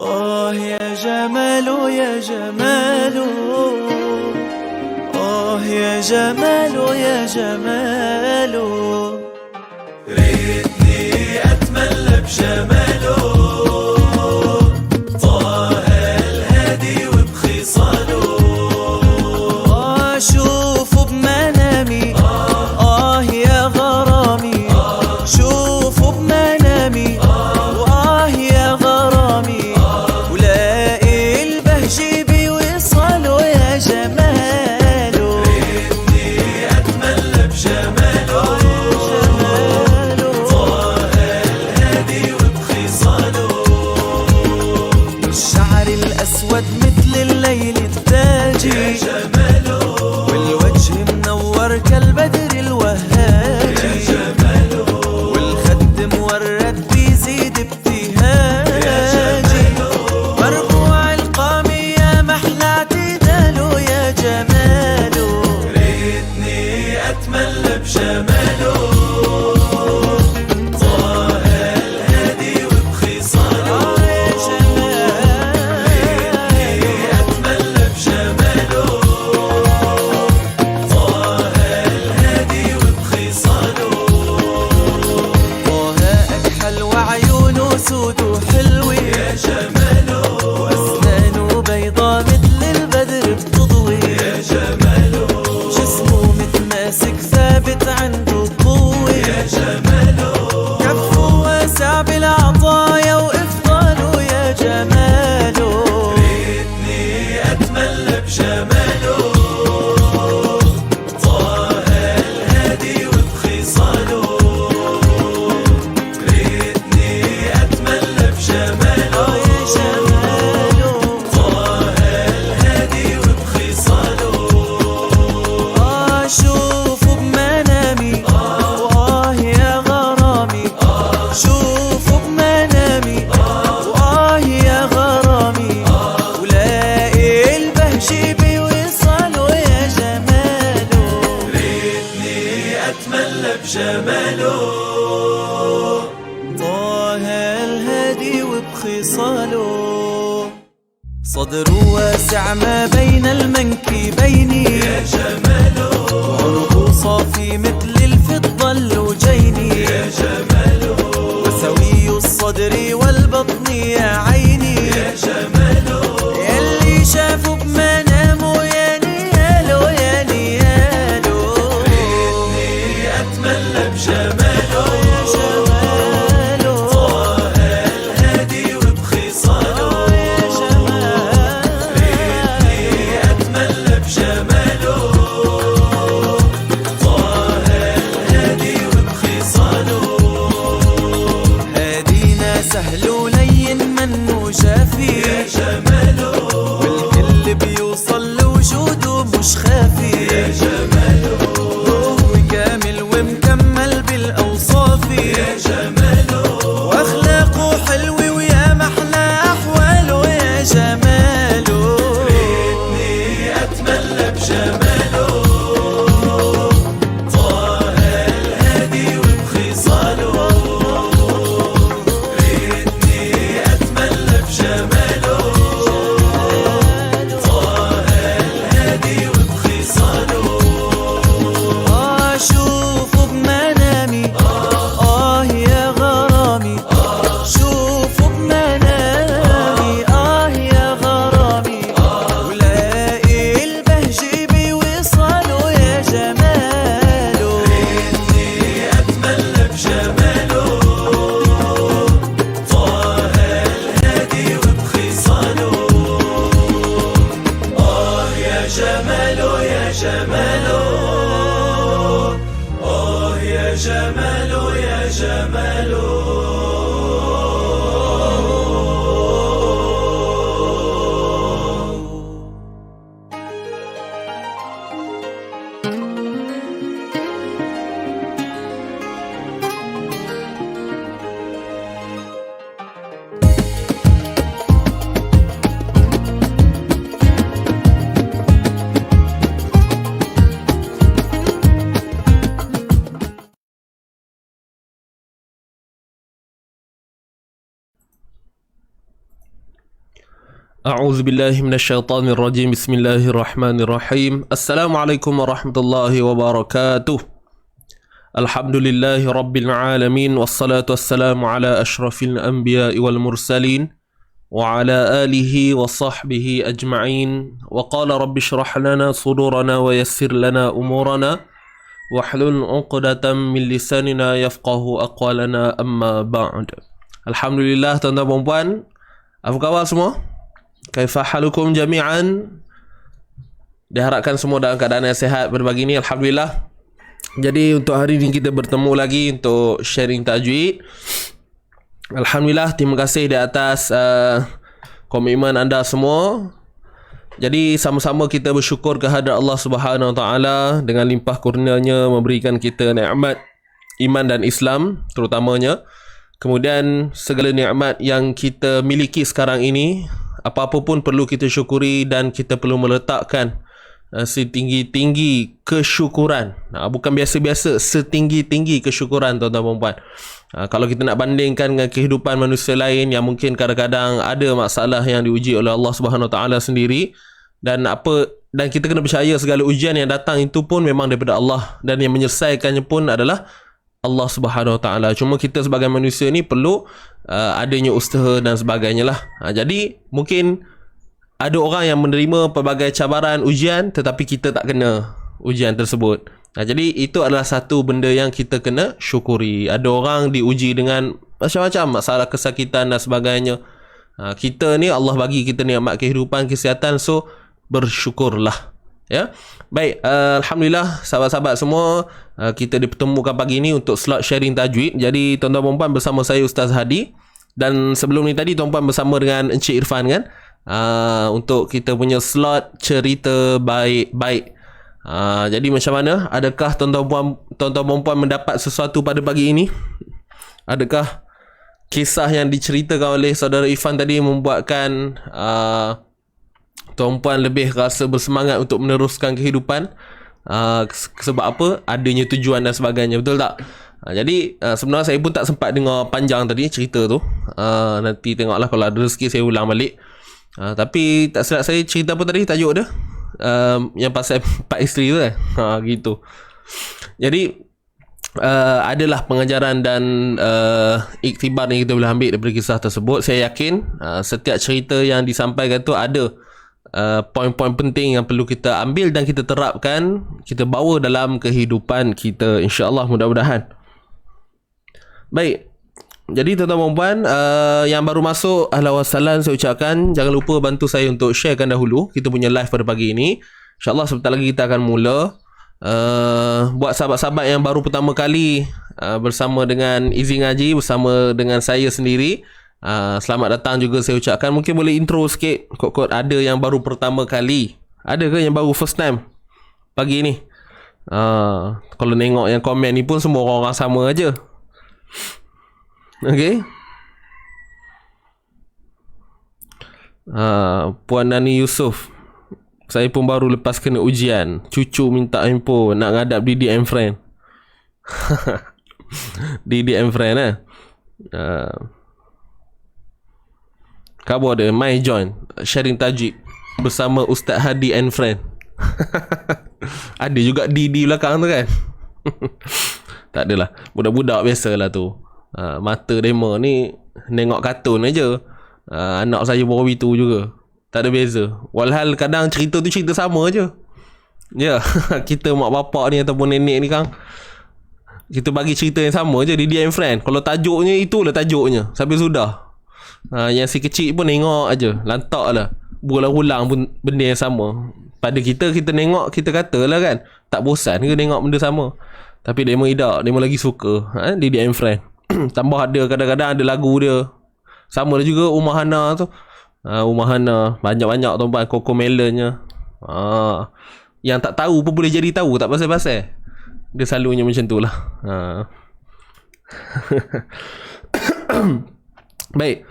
يا جمال يا جمال، يا جمال يا جمال، ريتني أتملى بجماله، طه الهادي وبخصاله، شوفوا بمنامي يا غرامي، شوفوا بمنامي يا غرامي، ولاقي البهجة بوصاله يا جماله، ريتني أتملى بجماله، طه الهادي وبخصاله، الشعر الأسود مثل الليل التاجي يا جماله، والوجه منور كالبدر الوهاجي يا جماله، والخد مورد بيزيد ابتهاجي، مرفوع القامي يا محلى اعتداله يا جماله، ريتني أتملى بجماله، طه الهادي وبخصاله يا جماله، ريتني أتملى بجماله، طه الهادي وبخصاله، طه أكحل وعيونه سود وحلوة يا جماله، وأسنانه بيضا مثل البدر بتضوي يا جماله، جسمه متماسك ثابت عنده قوة يا جماله، كفه واسع بالعطايا وإفضاله يا جماله، ريتني أتملى بجماله، طه الهادي وبخصاله، ريتني أتملى بجماله يا جماله، طه الهادي وبخصاله، شوفوا بمنامي يا غرامي، شوفوا بمنامي يا غرامي، ولاقي البهجة بوصاله يا جماله، ريتني أتملى بجماله، طه الهادي وبخصاله، صدره واسع ما بين المنكبين يا جماله، وعنقه صافي مثل الفضة اللوجين يا جماله، وسوي الصدر والبطن يا عيني يا جماله، يلي شافوا بمنامه يا نياله يا نياله، ريتني أتملى بجماله يا جماله، طه الهادي وبخصاله يا جماله، ريتني أتملى بجماله، طه الهادي وبخصاله، هادينا سهل ولين منه A'udzu billahi minasyaitonir rajim. Bismillahirrahmanirrahim. Assalamualaikum warahmatullahi wabarakatuh. Alhamdulillahi rabbil alamin wassalatu wassalamu ala asyrafil anbiya'i wal mursalin wa ala alihi wa sahbihi ajma'in. Wa qala rabbi shrah lana sudurana wa yassir lana umurana wahlul 'uqdatam min lisanina yafqahu aqwalana, amma ba'd. Alhamdulillah, tuan-tuan dan puan, apa khabar semua? Kaifa halukum jami'an? Diharapkan semua dalam keadaan yang sihat berbagi ni. Alhamdulillah. Jadi untuk hari ini kita bertemu lagi untuk sharing tajwid. Alhamdulillah, terima kasih di atas komitmen anda semua. Jadi sama-sama kita bersyukur kehadrat Allah Subhanahu Wa Taala dengan limpah kurnianya memberikan kita nikmat iman dan Islam terutamanya. Kemudian segala nikmat yang kita miliki sekarang ini, apa-apa pun perlu kita syukuri dan kita perlu meletakkan setinggi-tinggi kesyukuran. Bukan biasa-biasa, setinggi-tinggi kesyukuran, tuan-tuan dan puan. Kalau kita nak bandingkan dengan kehidupan manusia lain yang mungkin kadang-kadang ada masalah yang diuji oleh Allah Subhanahu Taala sendiri, dan kita kena percaya segala ujian yang datang itu pun memang daripada Allah, dan yang menyelesaikannya pun adalah Allah Subhanahu Taala. Cuma kita sebagai manusia ni perlu adanya usaha dan sebagainya lah. Jadi mungkin ada orang yang menerima pelbagai cabaran, ujian, tetapi kita tak kena ujian tersebut. Jadi itu adalah satu benda yang kita kena syukuri. Ada orang diuji dengan macam-macam masalah kesakitan dan sebagainya. Kita ni Allah bagi kita nikmat kehidupan, kesihatan, so bersyukurlah. Ya. Baik, alhamdulillah sahabat-sahabat semua, kita dipertemukan pagi ni untuk slot sharing tajwid. Jadi tuan-tuan dan puan bersama saya Ustaz Hadi, dan sebelum ni tadi tuan-puan bersama dengan Encik Irfan kan, untuk kita punya slot cerita baik-baik. Jadi macam mana? Adakah tuan-tuan dan puan mendapat sesuatu pada pagi ini? Adakah kisah yang diceritakan oleh saudara Irfan tadi membuatkan tuan-puan lebih rasa bersemangat untuk meneruskan kehidupan? Sebab apa? Adanya tujuan dan sebagainya, betul tak? Jadi sebenarnya saya pun tak sempat dengar panjang tadi cerita tu. Nanti tengoklah kalau ada rezeki saya ulang balik. Tapi tak silap saya cerita apa tadi tajuk dia? Yang pasal empat isteri tu kan? Gitu. Jadi adalah pengajaran dan iktibar yang kita boleh ambil daripada kisah tersebut. Saya yakin setiap cerita yang disampaikan tu ada poin-poin penting yang perlu kita ambil dan kita terapkan, kita bawa dalam kehidupan kita, insya-Allah, mudah-mudahan. Baik. Jadi tuan-tuan dan puan, yang baru masuk, ahlan wa sahlan saya ucapkan. Jangan lupa bantu saya untuk sharekan dahulu kita punya live pada pagi ini. InsyaAllah sebentar lagi kita akan mula. Buat sahabat-sahabat yang baru pertama kali bersama dengan Easy Ngaji, bersama dengan saya sendiri, selamat datang juga saya ucapkan. Mungkin boleh intro sikit, kod-kod ada yang baru pertama kali. Ada ke yang baru first time pagi ni? Kalau tengok yang komen ni pun semua orang-orang sama aja. Okay. Puan Nani Yusof, saya pun baru lepas kena ujian. Cucu minta handphone nak ngadap Didi and Friend. Didi and Friend khabar dia, my join sharing tajwid bersama Ustaz Hadi and Friend. Ada juga Didi belakang tu kan. Tak adalah, budak-budak biasalah tu. Mata demo ni nengok kartun aja. Anak saya pun begitu juga, tak ada beza. Walhal kadang cerita tu cerita sama aja. Ya, kita mak bapak ni ataupun nenek ni kan, kita bagi cerita yang sama je, Didi and Friend. Kalau tajuknya itulah tajuknya, sampai sudah. Yang si kecil pun tengok aja, lantak lah, berulang-ulang pun benda yang sama. Pada kita tengok, kita katalah kan, tak bosan ke tengok benda sama. Tapi demo tidak, demo lagi suka Didi and Friend. Tambah ada kadang-kadang ada lagu dia. Sama lah juga Umar Hana tu. Umar Hana banyak-banyak tuan-tuan, Cocomelonnya. Yang tak tahu pun boleh jadi tahu, tak pasal-pasal. Dia selalunya macam tu lah. Baik.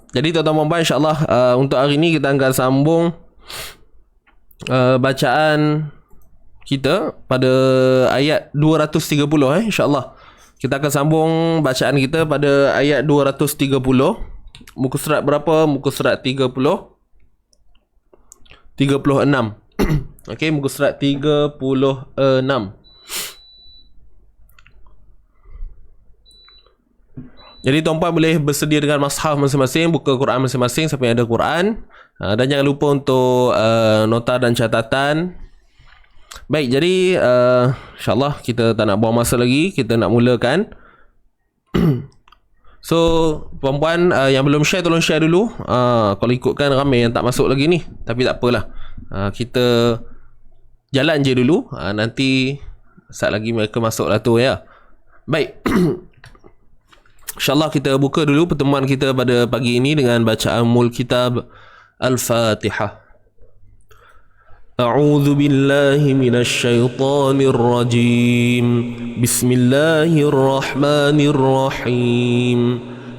Jadi tuan-tuan dan puan, insya-Allah untuk hari ni kita akan sambung bacaan kita pada ayat 230 insya-Allah. Kita akan sambung bacaan kita pada ayat 230. Muka surat berapa? Muka surat 36. Okey, muka surat 36. Jadi tuan-puan boleh bersedia dengan mushaf masing-masing, buka Quran masing-masing siapa yang ada Quran. Dan jangan lupa untuk nota dan catatan. Baik, jadi insyaAllah kita tak nak buang masa lagi, kita nak mulakan. So puan-puan yang belum share, tolong share dulu. Kalau ikutkan ramai yang tak masuk lagi ni, tapi tak apalah, kita jalan je dulu. Nanti saat lagi mereka masuk lah tu ya. Baik. InsyaAllah kita buka dulu pertemuan kita pada pagi ini dengan bacaan Ummul Kitab Al-Fatihah. A'udzu billahi minasy syaithanir rajim. Bismillahirrahmanirrahim.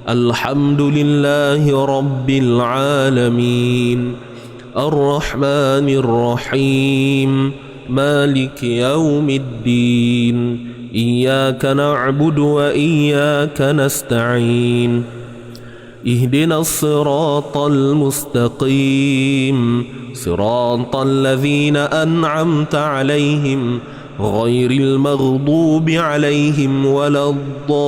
Alhamdulillahi rabbil alamin. Ar-Rahmanir Rahim. Maliki yaumiddin. إياك نعبد وإياك نستعين اهدنا الصراط المستقيم صراط الذين أنعمت عليهم غير المغضوب عليهم ولا الضالين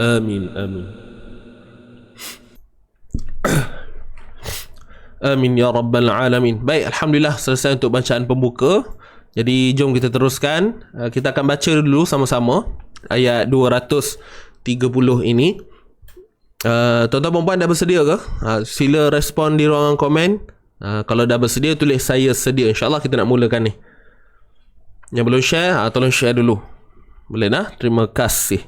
آمين آمين Amin ya rabbal alamin. Baik, alhamdulillah selesai untuk bacaan pembuka. Jadi jom kita teruskan. Kita akan baca dulu sama-sama ayat 230 ini. Tuan-tuan perempuan dah bersedia ke? Sila respon di ruangan komen. Kalau dah bersedia tulis saya sedia. InsyaAllah kita nak mulakan ni. Yang belum share, tolong share dulu. Boleh nah? Terima kasih.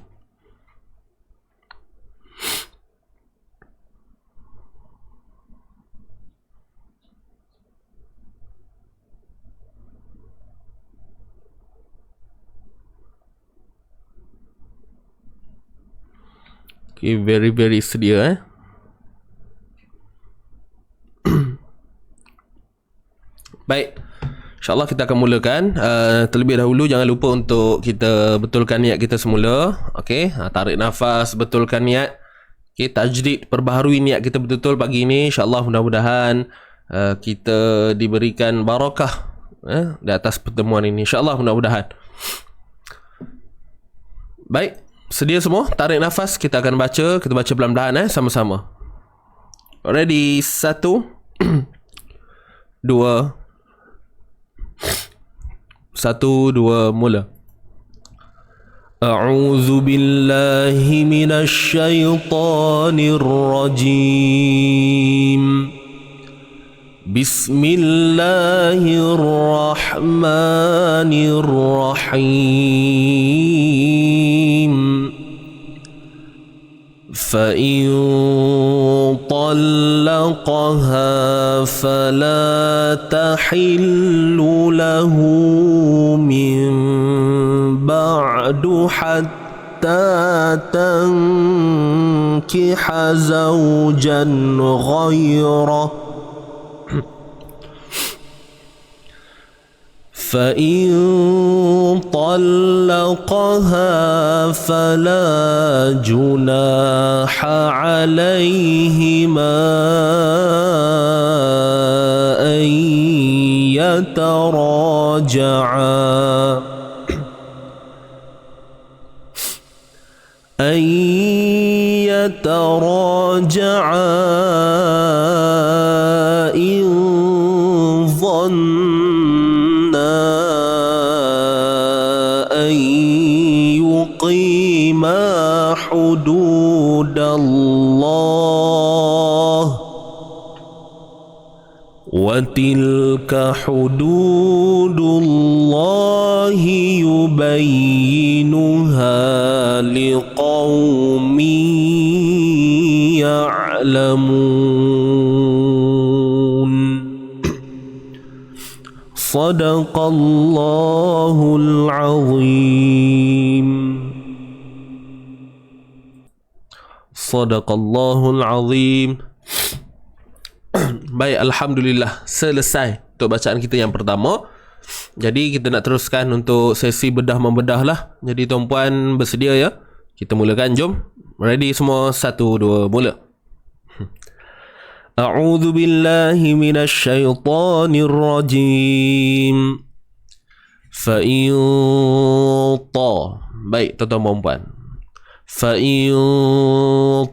Okay, very sedia Baik, InsyaAllah kita akan mulakan. Terlebih dahulu jangan lupa untuk kita betulkan niat kita semula. Okay, tarik nafas, betulkan niat. Okay, tajdid, perbaharui niat kita betul-betul pagi ini. InsyaAllah mudah-mudahan kita diberikan barakah di atas pertemuan ini. InsyaAllah mudah-mudahan. Baik, sedia semua? Tarik nafas, kita akan baca. Kita baca pelan-pelan sama-sama. Ready? 1 2 mula. A'udzu billahi minasy syaithanir rajim. Bismillahirrahmanirrahim. فإن طلقها فلا تحل له من بعد حتى تنكح زوجا غيره فإن طلقها فلا جناح عليهما أن يتراجعا إن ظنا أن يقيما حدود الله وتلك حدود الله يبينها لقوم يعلمون صدق الله العظيم صدق الله العظيم. Baik, alhamdulillah selesai untuk bacaan kita yang pertama. Jadi kita nak teruskan untuk sesi bedah membedah lah. Jadi tuan-puan bersedia ya? Kita mulakan, jom. Ready semua? 1, 2, mula. A'udzu billahi minasyaitonir rajim. Fa'in ta. Baik tuan-tuan puan. Fa'in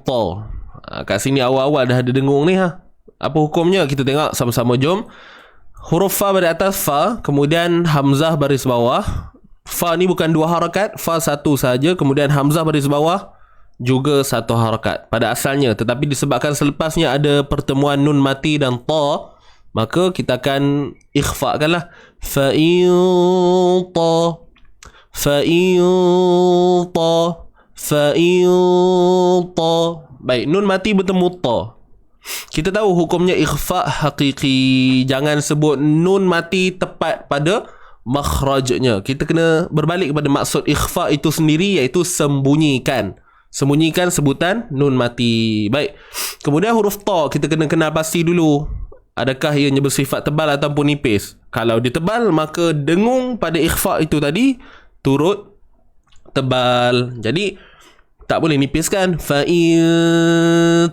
ta. Kat sini awal-awal dah ada dengung ni ha. Apa hukumnya? Kita tengok sama-sama, jom. Huruf fa baris atas fa, kemudian hamzah baris bawah. Fa ni bukan 2 harakat, fa 1 saja, kemudian hamzah baris bawah juga 1 harakat pada asalnya, tetapi disebabkan selepasnya ada pertemuan nun mati dan ta, maka kita akan ikhfakanlah. Fa in ta, fa in ta, fa in ta. Baik, nun mati bertemu ta. Kita tahu hukumnya ikhfa hakiki. Jangan sebut nun mati tepat pada makhrajnya. Kita kena berbalik kepada maksud ikhfa itu sendiri, iaitu sembunyikan. Sembunyikan sebutan nun mati. Baik. Kemudian huruf ta kita kena kenal pasti dulu. Adakah ianya bersifat tebal ataupun nipis? Kalau dia tebal, maka dengung pada ikhfa itu tadi turut tebal. Jadi tak boleh nipiskan. Fa'in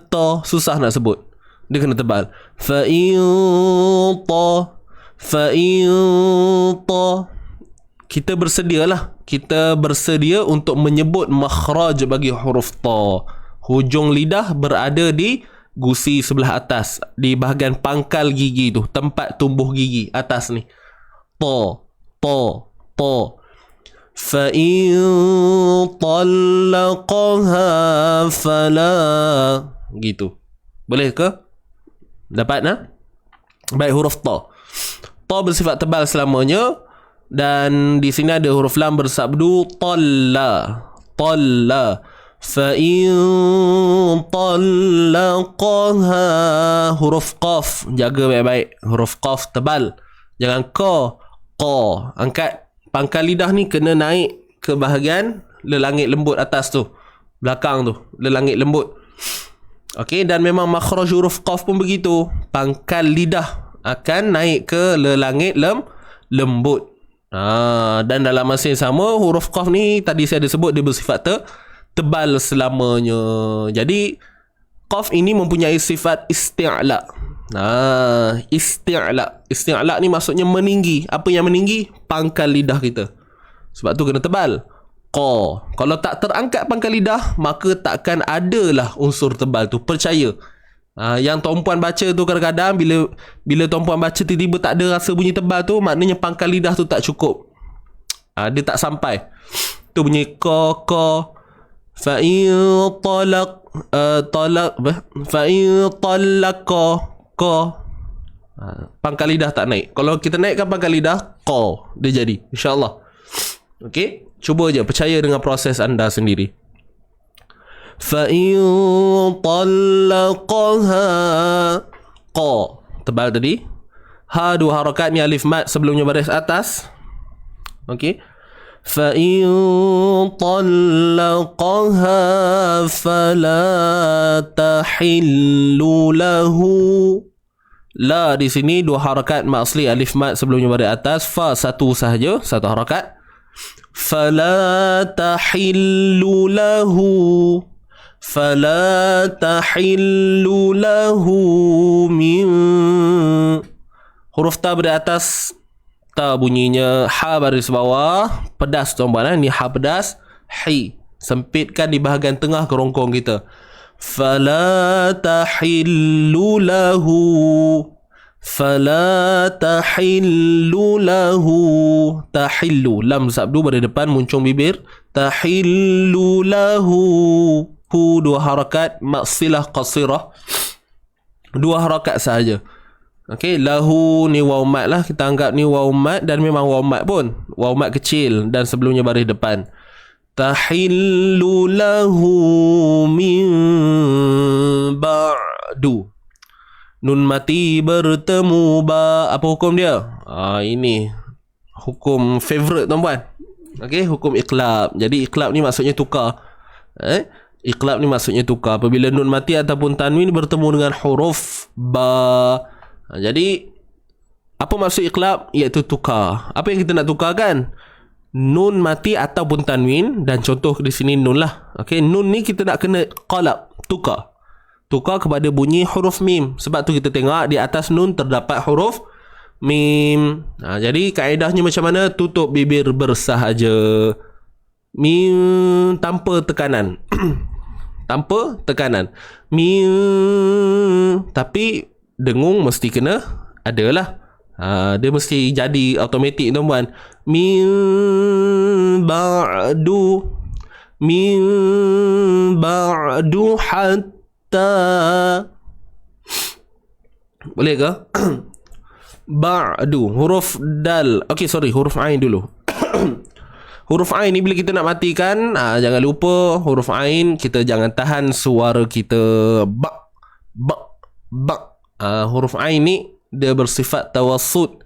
ta, susah nak sebut. Dia kena tebal. Fa'in ta, fa'in ta. Kita bersedialah. Kita bersedia untuk menyebut makhraj bagi huruf ta. Hujung lidah berada di gusi sebelah atas, di bahagian pangkal gigi tu, tempat tumbuh gigi atas ni. Ta, ta, ta. فَإِن طَلَّقَهَا فَلَا. Gitu. Boleh ke? Dapat nah? Baik, huruf ta. Ta bersifat tebal selamanya, dan di sini ada huruf lam bersabdu talla. Talla. فَإِن طَلَّقَهَا. Huruf qaf, jaga baik-baik. Huruf qaf tebal. Jangan qa. Angkat pangkal lidah ni kena naik ke bahagian lelangit lembut atas tu, belakang tu, lelangit lembut. Okey, dan memang makhraj huruf qaf pun begitu. Pangkal lidah akan naik ke lelangit lembut. Dan dalam masa yang sama, huruf qaf ni tadi saya ada sebut dia bersifat tebal selamanya. Jadi qaf ini mempunyai sifat isti'la. Isti'la ni maksudnya meninggi. Apa yang meninggi? Pangkal lidah kita. Sebab tu kena tebal. Qa. Kalau tak terangkat pangkal lidah, maka takkan adalah unsur tebal tu. Percaya. Yang tuan-puan baca tu kadang-kadang bila tuan-puan baca tiba-tiba tak ada rasa bunyi tebal tu, maknanya pangkal lidah tu tak cukup. Dia tak sampai. Tu bunyi qa. Fa in talaq fa in talaqa. Qa. Pangkal lidah tak naik. Kalau kita naikkan pangkal lidah, qa dia jadi, insyaAllah. Okey, cuba je, percaya dengan proses anda sendiri. Fa in talaqaha. Qa tebal tadi. Ha 2 harakat ni alif mat sebelumnya baris atas. Okey. Fa in talaqaha fala tahillu lahu. La di sini 2 harakat mat asli alif mat sebelumnya baris atas, fa 1 sahaja, 1 harakat. Fala tahillu lahu. Fala tahillu lahu min. Huruf ta baris atas, ta bunyinya ha baris bawah, pedas tuan-tuan. Ni ha pedas, hi. Sempitkan di bahagian tengah kerongkong kita. Fala tahillu lahu. Fala tahillu lahu. Tahillu, lam sabdu pada depan, muncung bibir. Tahillu lahu. Hu 2 harakat, maksilah qasirah, 2 harakat sahaja. Okey, lahu ni waw mat lah, kita anggap ni waw mat, dan memang waw mat pun waw mat kecil dan sebelumnya baris depan. Tahillu lahu min ba'du. Nun mati bertemu ba. Apa hukum dia? Ini hukum favorite tuan-puan. Okey, hukum iqlab. Jadi iqlab ni maksudnya tukar. Iqlab ni maksudnya tukar apabila nun mati ataupun tanwin bertemu dengan huruf ba. Jadi Apa maksud iqlab? Iaitu tukar. Apa yang kita nak tukar kan? Nun mati ataupun tanwin, dan contoh di sini nun lah. Okey, nun ni kita nak kena qalab, tukar. Tukar kepada bunyi huruf mim. Sebab tu kita tengok di atas nun terdapat huruf mim. Jadi kaedahnya macam mana? Tutup bibir bersahaja. Mim tanpa tekanan. Tanpa tekanan. Mim, tapi dengung mesti kena adalah. Dia mesti jadi automatik tuan-tuan. Min ba'du hatta. Boleh ke? Ba'du, huruf dal. Okey, sorry, huruf ain dulu. Huruf ain ni bila kita nak matikan, jangan lupa huruf ain kita jangan tahan suara kita ba. Huruf ain ni dia bersifat tawassut.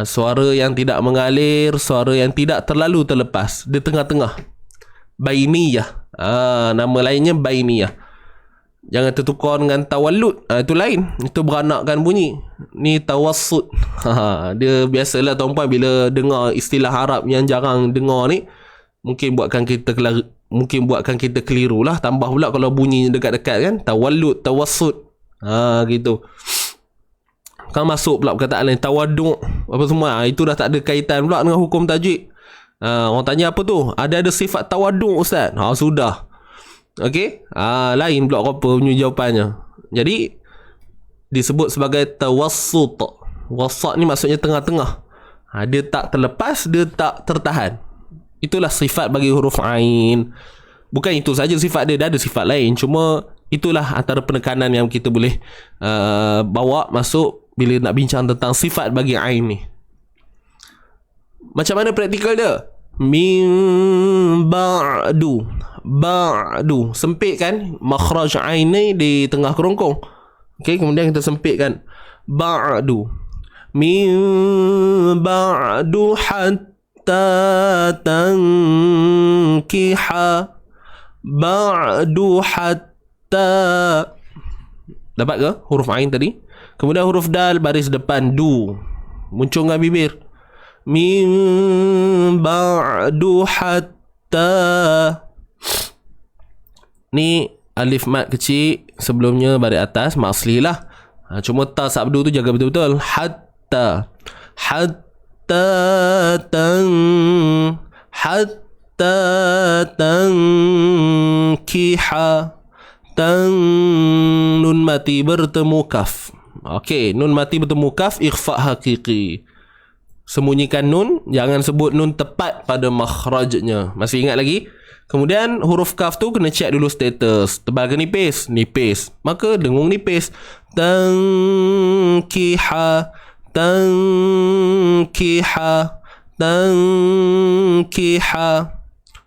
Suara yang tidak mengalir, suara yang tidak terlalu terlepas, di tengah-tengah. Bainiyah. Nama lainnya bainiyah. Jangan tertukar dengan tawallud. Itu lain. Itu beranakkan bunyi. Ni tawassut. Dia biasalah tuan-puan bila dengar istilah Arab yang jarang dengar ni, mungkin buatkan kita keliru lah. Tambah pula kalau bunyinya dekat-dekat kan. Tawallud, tawassut. Gitu. Kan masuk pula perkataan lain, tawaduk, apa semua. Itu dah tak ada kaitan pula dengan hukum tajwid. Orang tanya apa tu? Ada sifat tawaduk ustaz? Sudah. Okey, lain pula apa punya jawapannya. Jadi disebut sebagai tawassut. Wasat ni maksudnya tengah-tengah. Dia tak terlepas, dia tak tertahan. Itulah sifat bagi huruf ain. Bukan itu saja sifat dia, ada sifat lain. Cuma itulah antara penekanan yang kita boleh bawa masuk bila nak bincang tentang sifat bagi ain ni. Macam mana praktikal dia? Min ba'du. Ba'du, sempitkan makhraj ain ni di tengah kerongkong. Okey, kemudian kita sempitkan ba'du. Min ba'du hatta tankiha. Ba'du hatta. Dapat ke huruf ain tadi? Kemudian huruf dal baris depan du, muncul dengan bibir. Min ba'du hatta. Ni alif mat kecil sebelumnya baris atas, mat asli lah. Cuma ta sabdu tu jaga betul-betul. Hatta. Hatta tankiha. Nun mati bertemu kaf. Okey, nun mati bertemu kaf, ikhfa hakiki. Sembunyikan nun, jangan sebut nun tepat pada makhrajnya. Masih ingat lagi? Kemudian huruf kaf tu kena check dulu status. Tebal ke nipis? Nipis. Maka dengung nipis. Tankiha.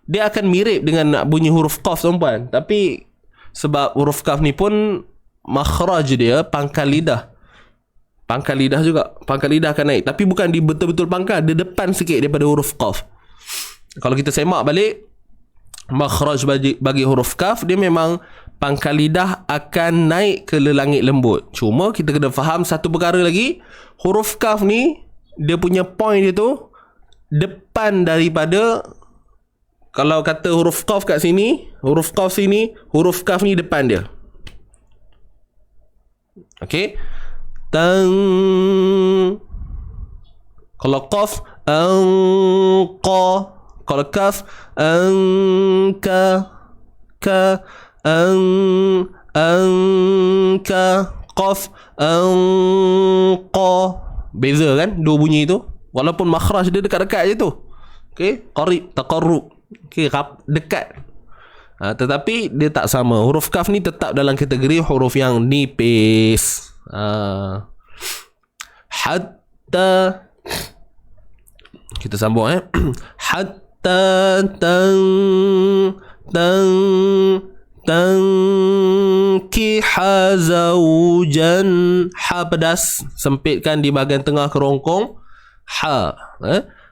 Dia akan mirip dengan nak bunyi huruf qaf tuan-puan. Tapi sebab huruf kaf ni pun makhraj dia pangkal lidah. Pangkal lidah juga. Pangkal lidah akan naik. Tapi bukan di betul-betul pangkal. Dia depan sikit daripada huruf qaf. Kalau kita semak balik, makhraj bagi huruf kaf, dia memang pangkal lidah akan naik ke langit lembut. Cuma kita kena faham satu perkara lagi. Huruf kaf ni, dia punya point dia tu depan daripada, kalau kata huruf qaf kat sini, huruf qaf sini, huruf kaf ni depan dia. Okey. Kalau qaf anqa, kalau kaf anka, anka, qaf anqa. Beza kan dua bunyi tu, walaupun makhraj dia dekat-dekat je tu. Okey, qarib, taqarrub. Okey, dekat. Tetapi dia tak sama. Huruf kaf ni tetap dalam kategori huruf yang nipis. Hatta, kita sambung hatta tankiha zawjan. Ha pedas, sempitkan di bahagian tengah kerongkong.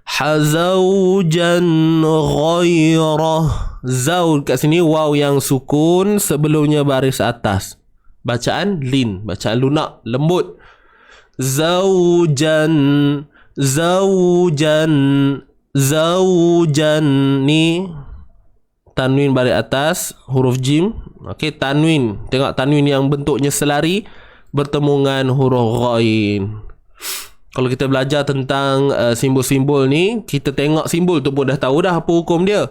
Hazaujan ghairah. Zau kat sini waw yang sukun sebelumnya baris atas. Bacaan lin, bacaan lunak, lembut. Zaujan. Zaujan. Zaujan. Ni tanwin balik atas, huruf jim. Okey, tanwin. Tengok tanwin yang bentuknya selari bertemu dengan huruf ghain. Kalau kita belajar tentang simbol-simbol ni, kita tengok simbol tu pun dah tahu dah apa hukum dia.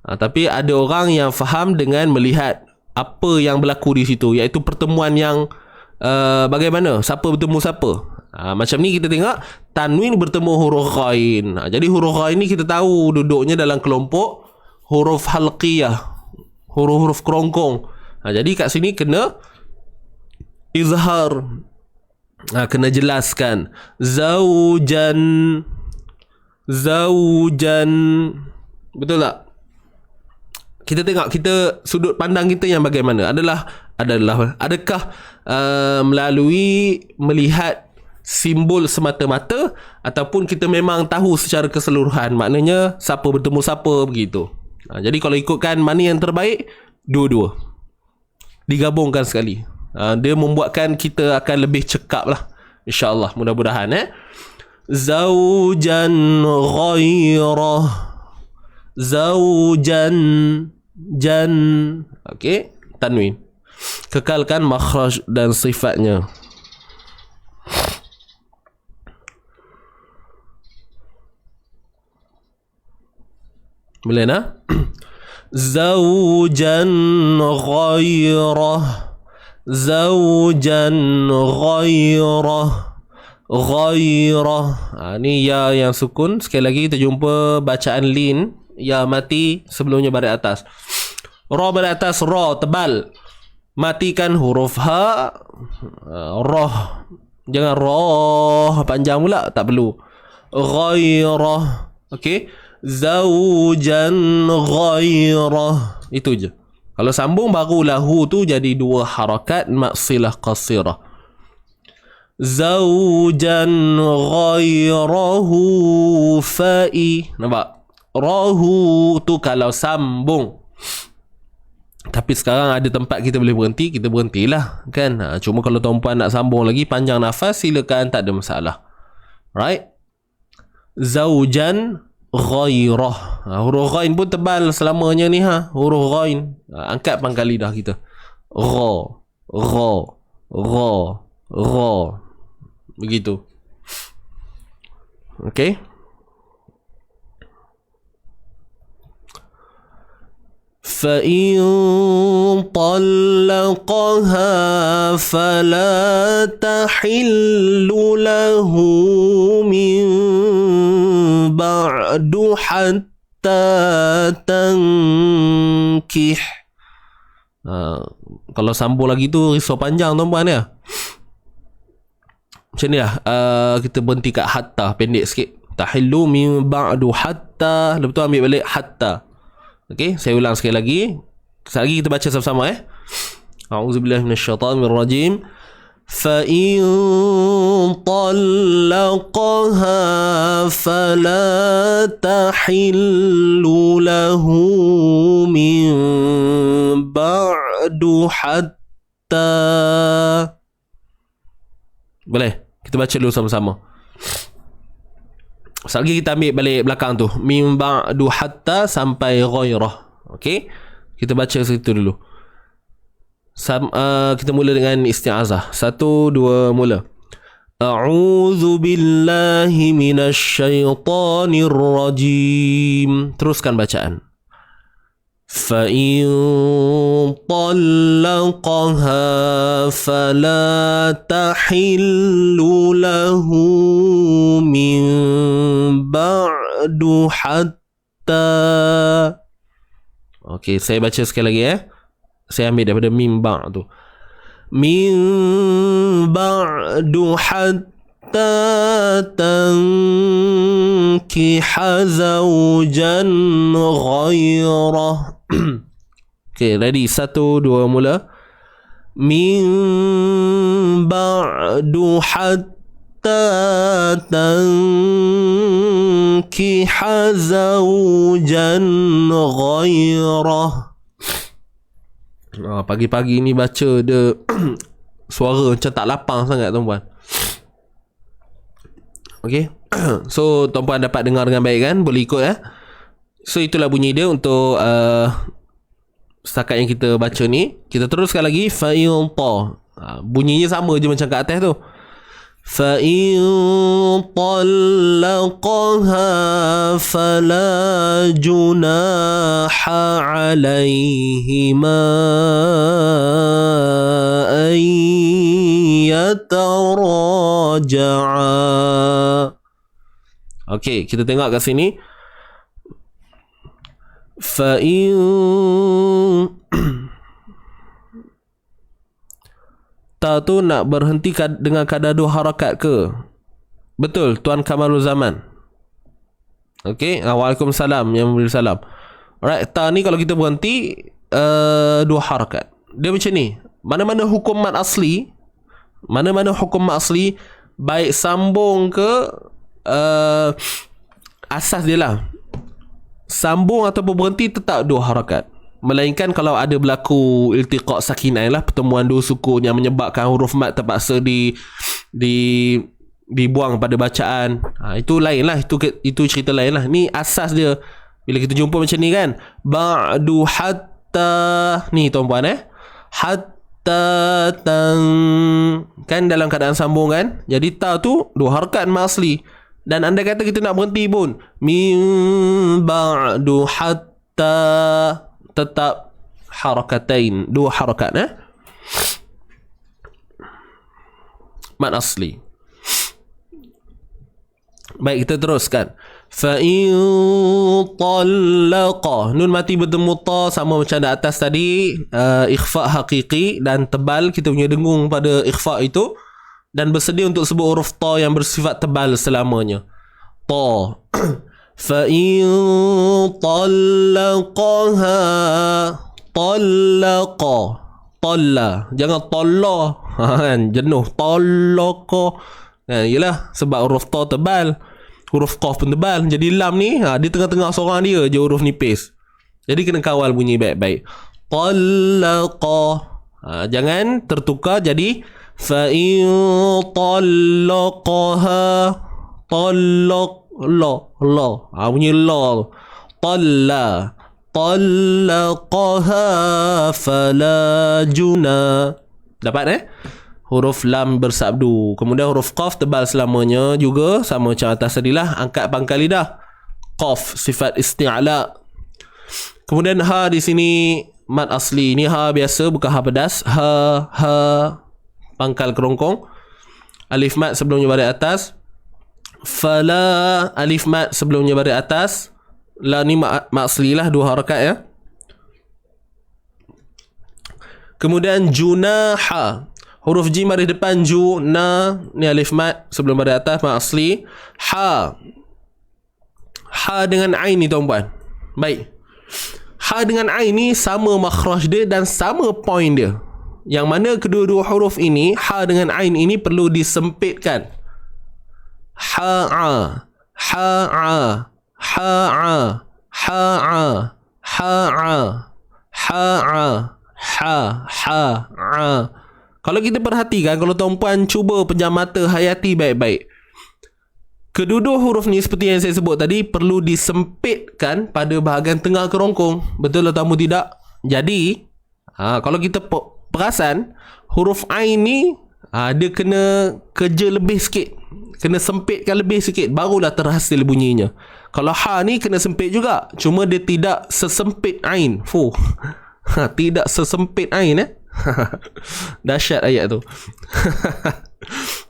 Tapi ada orang yang faham dengan melihat apa yang berlaku di situ, iaitu pertemuan yang bagaimana, siapa bertemu siapa. Macam ni kita tengok tanwin bertemu huruf ghain. Jadi huruf ghain ni kita tahu duduknya dalam kelompok huruf halqiyah, huruf-huruf kerongkong. Jadi kat sini kena izhar, kena jelaskan. Zaujan. Zaujan. Betul tak? Kita tengok kita sudut pandang kita yang bagaimana. Adakah melalui melihat simbol semata-mata, ataupun kita memang tahu secara keseluruhan, maknanya siapa bertemu siapa begitu. Jadi kalau ikutkan mana yang terbaik, dua-dua digabungkan sekali. Dia membuatkan kita akan lebih cekap lah, InsyaAllah, mudah-mudahan. Zaujan ghairah. Zaujan. Jan. Okey, tanwin. Kekalkan makhraj dan sifatnya. Boleh nak? Zaujan ghairah. Zaujan ghairah. Ghairah. Ni ya yang sukun. Sekali lagi kita jumpa bacaan lin, ya mati sebelumnya baris atas. Ra baris atas, ra tebal. Matikan huruf ha. Roh. Jangan roh panjang pula, tak perlu. Ghairah. Okey. Zaujan ghairah. Itu je. Kalau sambung baru lahu tu jadi dua harakat maksilah qasirah. Zaujan ghairahu fa'i. Nampak? Rahu tu kalau sambung. Tapi sekarang ada tempat kita boleh berhenti, kita berhentilah kan. Cuma kalau tuan-puan nak sambung lagi panjang nafas, silakan, tak ada masalah. Right? Zaujan ghairah. Huruf ghain pun tebal selamanya ni huruf ghain. Angkat pangkal lidah kita. Gha, gha, gha, gha. Begitu. Okey. فَإِن طَلَّقَهَا فَلَا تَحِلُّ لَهُ مِن بَعْدُ حَتَّى تَنْكِحْ. Kalau sambung lagi tu risau panjang tuan-puan ya. Macam ni lah. Kita berhenti kat hatta, pendek sikit. Tahillu min ba'du hatta. Lepas tu ambil balik hatta. Okey, saya ulang sekali lagi. Sekali lagi kita baca sama-sama A'udzubillahi minasyaitanirrajim. Fa in طلقها فلا تحل له من بعد حتى. Boleh? Kita baca dulu sama-sama. Sekali kita ambil balik belakang tu, min ba'du hatta sampai ghairah. Okey, kita baca situ dulu. Kita mula dengan isti'azah. 1, 2, mula. A'udzu billahi minasyaitonir rajim. Teruskan bacaan. فَإِن طَلَّقَهَا فَلَا تَحِلُّ لَهُ مِن بَعْدُ حَتَّى. Okey, saya baca sekali lagi Saya ambil daripada mim ba' tu. Min ba'du hatta tankiha zawjan ghairah. Okay, ready? 1, 2, mula. Min ba'du hatta tankiha zawjan ghairah. Pagi-pagi ni baca dia suara macam tak lapang sangat tuan-puan. Okay. So tuan-puan dapat dengar dengan baik kan? Boleh ikut ya. So itulah bunyi dia untuk setakat yang kita baca ni. Kita teruskan lagi. Fa'in ta. Bunyinya sama je macam kat atas tu. فَإِن طَلَّقَهَا فَلَا جُنَاحَ عَلَيْهِمَا أَن يَتَرَاجَعَا. Okey, kita tengok kat sini. فَإِن ta tu nak berhenti dengan kadar 2 harakat ke? Betul, Tuan Kamarul Zaman. Okey, waalaikumsalam yang memberi salam. Alright, ta ni kalau kita berhenti 2 harakat. Dia macam ni. Mana-mana hukum mat asli, baik sambung ke asas dia lah. Sambung ataupun berhenti tetap 2 harakat. Melainkan kalau ada berlaku iltiqa' sakinah lah, pertemuan 2 sukun yang menyebabkan huruf mat terpaksa dibuang pada bacaan. Itu lain lah, itu cerita lain lah. Ni asas dia. Bila kita jumpa macam ni kan, ba'du hatta, ni tuan-puan hatta tan, kan dalam keadaan sambung kan. Jadi ta tu 2 harakat mat asli. Dan anda kata kita nak berhenti pun, min ba'du hatta, tetap harakatain, 2 harakat mat asli. Baik, kita teruskan. Fa in talaqa, nun mati bertemu ta sama macam di atas tadi, ikhfa haqiqi dan tebal, kita punya dengung pada ikhfa itu, dan bersedia untuk sebut huruf ta yang bersifat tebal selamanya. Ta. فَإِن طَلَّقَهَا طَلَّقَ طَلَّ, jangan طَلَّ kan, jenuh طَلَّقَ kan, yelah sebab huruf ta tebal, huruf qaf pun tebal. Jadi lam ni di tengah-tengah seorang dia je huruf nipis. Jadi kena kawal bunyi baik-baik. طَلَّقَ, jangan tertukar jadi فَإِن طَلَّقَهَا طَلَّقَ bunyi la. Talaqaha fala juna. Dapat huruf lam bersabdu. Kemudian huruf qaf tebal selamanya juga, sama macam atas tadilah, angkat pangkal lidah. Qaf sifat isti'la. Kemudian ha di sini mat asli. Ni ha biasa, bukan ha pedas. Ha pangkal kerongkong. Alif mat sebelumnya baris atas. Fala, alif mat sebelumnya baris atas. La ni mat asli lah, 2 harakat ya. Kemudian junaha, huruf jim baris depan, juna, ni alif mat sebelum baris atas, mat asli. Ha dengan ain ni tuan-puan. Baik, ha dengan ain ni sama makhraj dia dan sama point dia, yang mana kedua-dua huruf ini, ha dengan ain ini perlu disempitkan. Ha'a, ha'a, ha'a, ha'a, ha'a, ha'a, ha. Kalau kita perhatikan, kalau tuan-puan cuba pejam mata, hayati baik-baik, kedua-dua huruf ni seperti yang saya sebut tadi perlu disempitkan pada bahagian tengah kerongkong. Betul atau tidak? Jadi kalau kita perasan, huruf ain ni dia kena kerja lebih sikit, kena sempitkan lebih sikit, barulah terhasil bunyinya. Kalau ha ni kena sempit juga, cuma dia tidak sesempit ain. Tidak sesempit ain dahsyat ayat tu.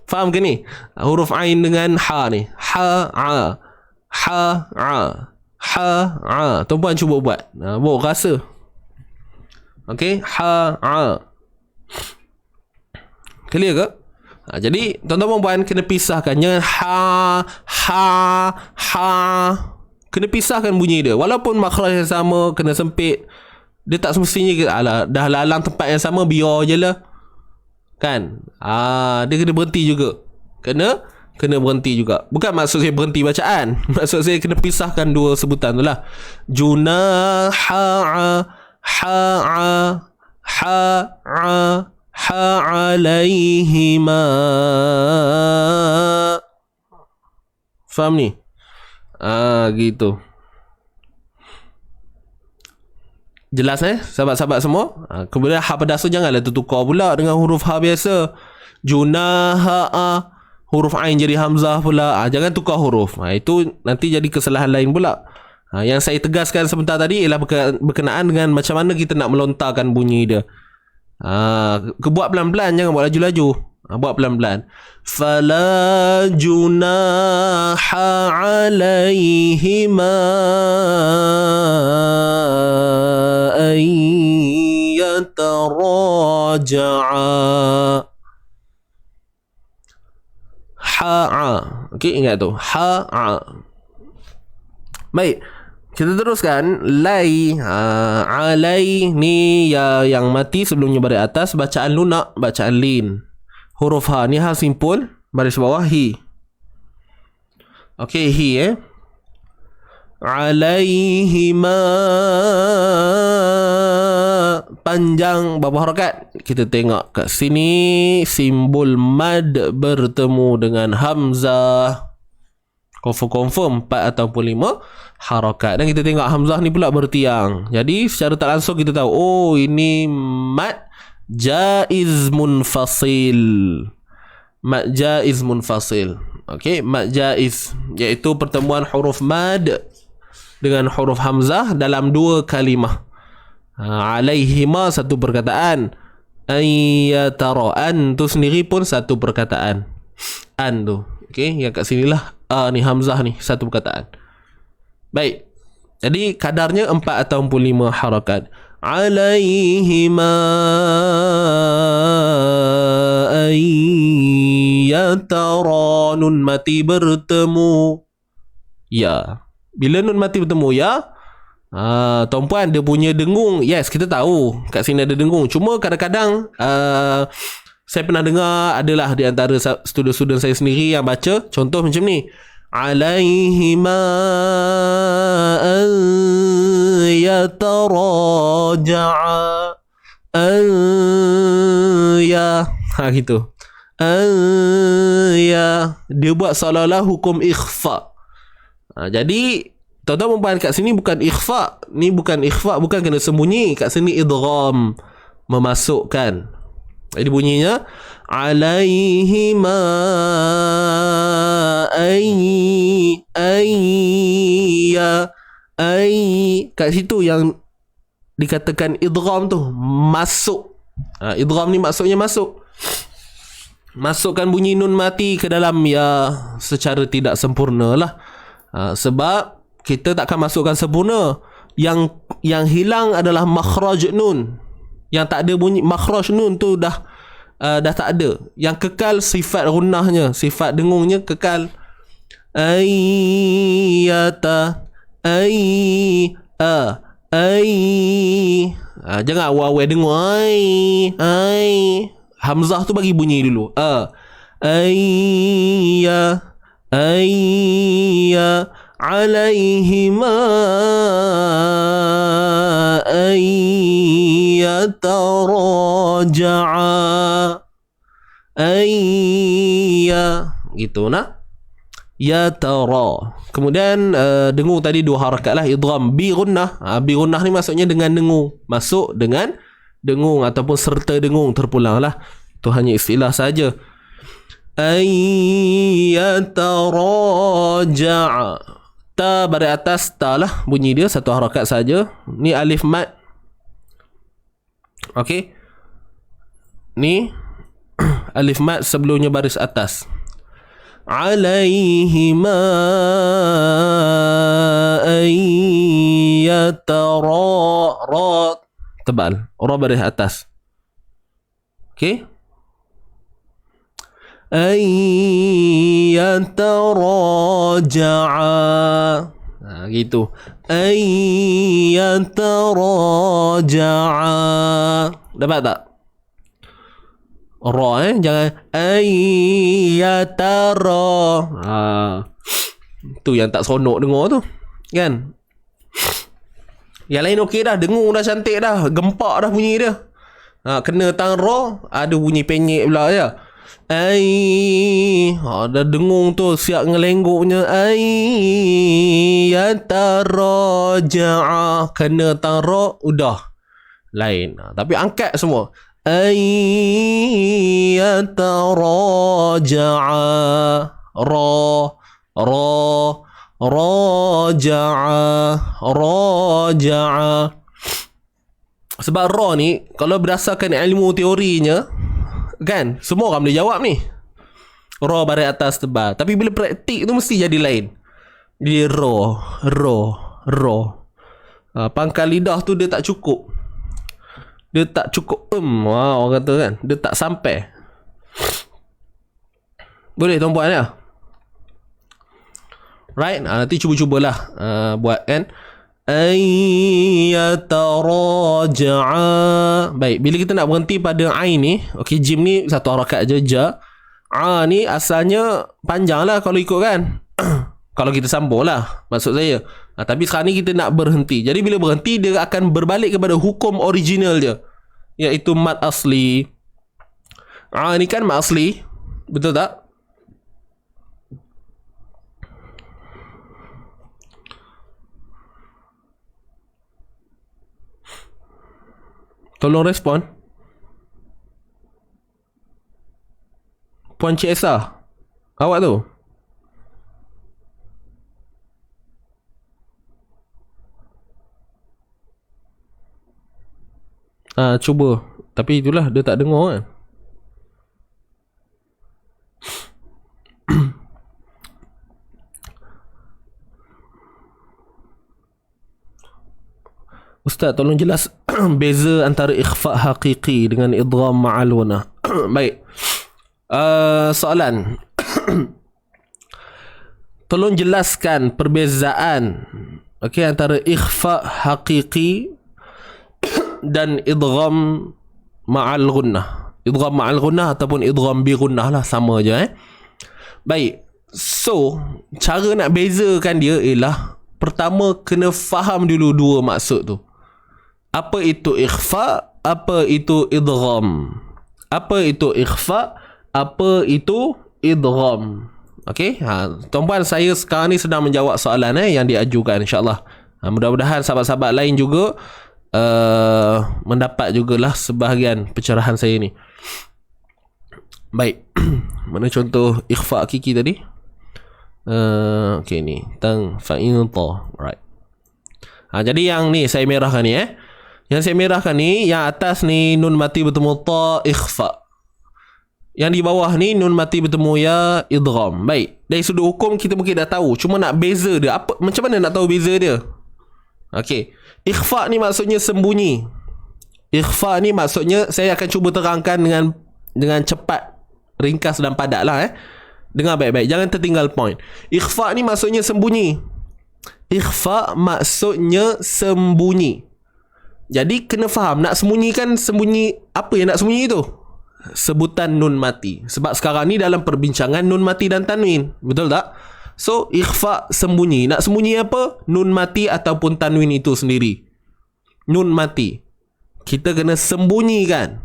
Faham ke ni? Huruf ain dengan ha ni, ha-a, ha-a, ha-a. Tuan-puan cuba buat, bawa rasa. Okey, ha-a. Clear ke? Jadi tuan-tuan kena pisahkan. Jangan ha. Kena pisahkan bunyi dia. Walaupun makhraj yang sama, kena sempit, dia tak semestinya dah lalang tempat yang sama, biar je lah kan. Dia kena berhenti juga. Kena berhenti juga. Bukan maksud saya berhenti bacaan, maksud saya kena pisahkan 2 sebutan tu lah. Junaha, ha'a, alaihima. Faham ni? Gitu. Jelas sahabat-sahabat semua? Kemudian ha pedas tu janganlah tertukar pula dengan huruf ha biasa. Junaha, huruf ain jadi hamzah pula. Jangan tukar huruf. Itu nanti jadi kesalahan lain pula. Yang saya tegaskan sebentar tadi ialah berkenaan dengan macam mana kita nak melontarkan bunyi dia. Buat pelan-pelan, jangan buat laju-laju. Buat pelan-pelan. Fala junaha alaihima ay yataraja'a. Ha'a. Okey, ingat tu. Ha'a. Baik. Kita teruskan. Lai. Alai ni yang mati sebelumnya baris atas. Bacaan lunak, bacaan lin. Huruf ha ni ha simpul, baris bawah hi. Okey, hi alaihima, panjang berapa harakat? Kita tengok kat sini simbol mad bertemu dengan hamzah. Confirm 4 ataupun 5 harakat. Dan kita tengok hamzah ni pula bertiang. Jadi secara tak langsung kita tahu, oh ini mad jaiz munfasil. Mad jaiz munfasil. Okey, mad jaiz iaitu pertemuan huruf mad dengan huruf hamzah dalam 2 kalimah. Alaihima satu perkataan. Ayyatara, an tu sendiri pun satu perkataan. An tu. Okey, yang kat sinilah ni hamzah ni satu perkataan. Baik. Jadi kadarnya 4 ataupun 5 harakat. Alaihima ayyatara, nun mati bertemu ya. Bila nun mati bertemu ya, tuan-puan dia punya dengung. Yes, kita tahu kat sini ada dengung. Cuma kadang-kadang saya pernah dengar adalah di antara student-student saya sendiri yang baca contoh macam ni. Alaihima an yataraja'a ya. Gitu. Ya. Dia buat seolah-olah hukum ikhfa. Jadi tuan-tuan kat sini bukan ikhfa. Ni bukan ikhfa, bukan kena sembunyi. Kat sini idgham, memasukkan. Jadi bunyinya alaihima kat situ yang dikatakan idgham tu masuk. Idgham ni maksudnya masuk. Masukkan bunyi nun mati ke dalam ya secara tidak sempurna lah. Sebab kita takkan masukkan sempurna. Yang hilang adalah makhraj nun. Yang tak ada bunyi makhraj nun tu dah tak ada. Yang kekal sifat gunnahnya, sifat dengungnya kekal. Ayyata jangan awal dengung hamzah tu bagi bunyi dulu. Ayya alaihima ayyataraja'a gitu nah. Ya tara. Kemudian dengung tadi 2 harakat lah, idgham bi gunnah. Bi gunnah ni maksudnya dengan dengung, masuk dengan dengung ataupun serta dengung, terpulang lah. Itu hanya istilah saja. Ayyataraja'a, ta baris atas ta lah bunyi dia, satu harakat saja. Ni alif mad. Okey, ni alif mad sebelumnya baris atas. Alaihima ayyatara, tebal, ra baris atas. Okey, ayyataraja'a, gitu. Ayyataraja'a, dapat tak? Ra jangan ayyatara. Tu yang tak seronok dengar tu kan. Yang lain okey dah, dengung dah cantik dah, gempak dah bunyi dia. Kena tang ra ada bunyi penyek pula ya. Dah dengung tu siap ngelengguknya. Yataraja'a, kena tarak udah lain. Tapi angkat semua. Yataraja'a, raja'a. Sebab ra ni kalau berdasarkan ilmu teorinya kan, semua orang boleh jawab ni. Ra baris atas tebal. Tapi bila praktik tu mesti jadi lain. Dia ra. Pangkal lidah tu dia tak cukup. Orang kata kan, dia tak sampai. Boleh tuan-puan ya? Right? Nanti cuba-cubalah buat kan. Yataraja'a. Baik, bila kita nak berhenti pada ain ni, okey, jim ni satu harakat je, ja. Ni asalnya panjang lah kalau ikut kan. Kalau kita sambung lah, maksud saya. Tapi sekarang ni kita nak berhenti. Jadi bila berhenti, dia akan berbalik kepada hukum original dia, iaitu mad asli. Ni kan mad asli, betul tak? Tolong respon. Puan Cik Esa, awak tu. Cuba. Tapi itulah, dia tak dengar kan. Ustaz, tolong jelas beza antara ikhfa hakiki dengan idgham ma'al gunah. Baik. Soalan. Tolong jelaskan perbezaan antara ikhfa hakiki dan idgham ma'al gunnah. Idgham ma'al gunnah ataupun idgham bi gunnah lah, sama je Baik. So, cara nak bezakan dia ialah pertama kena faham dulu dua maksud tu. Apa itu ikhfa, apa itu idgham. Apa itu ikhfa, apa itu idgham. Okey, tuan-puan, saya sekarang ni sedang menjawab soalan yang diajukan, insya-Allah. Mudah-mudahan sahabat-sahabat lain juga mendapat jugalah sebahagian pencerahan saya ni. Baik. Mana contoh ikhfa hakiki tadi? Okey, ni tang fa'inta, right. Jadi yang ni saya merahkan ni Yang saya merahkan ni, yang atas ni nun mati bertemu ta, ikhfa. Yang di bawah ni nun mati bertemu ya, idgham. Baik, dari sudut hukum kita mungkin dah tahu, cuma nak beza dia. Macam mana nak tahu beza dia? Okey, ikhfa ni maksudnya sembunyi. Ikhfa ni maksudnya, saya akan cuba terangkan dengan cepat, ringkas dan padat lah Dengar baik-baik, jangan tertinggal point. Ikhfa ni maksudnya sembunyi. Ikhfa maksudnya sembunyi. Jadi kena faham, nak sembunyikan, sembunyi apa yang nak sembunyi tu? Sebutan nun mati. Sebab sekarang ni dalam perbincangan nun mati dan tanwin, betul tak? So ikhfa sembunyi. Nak sembunyi apa? Nun mati ataupun tanwin itu sendiri. Nun mati kita kena sembunyikan.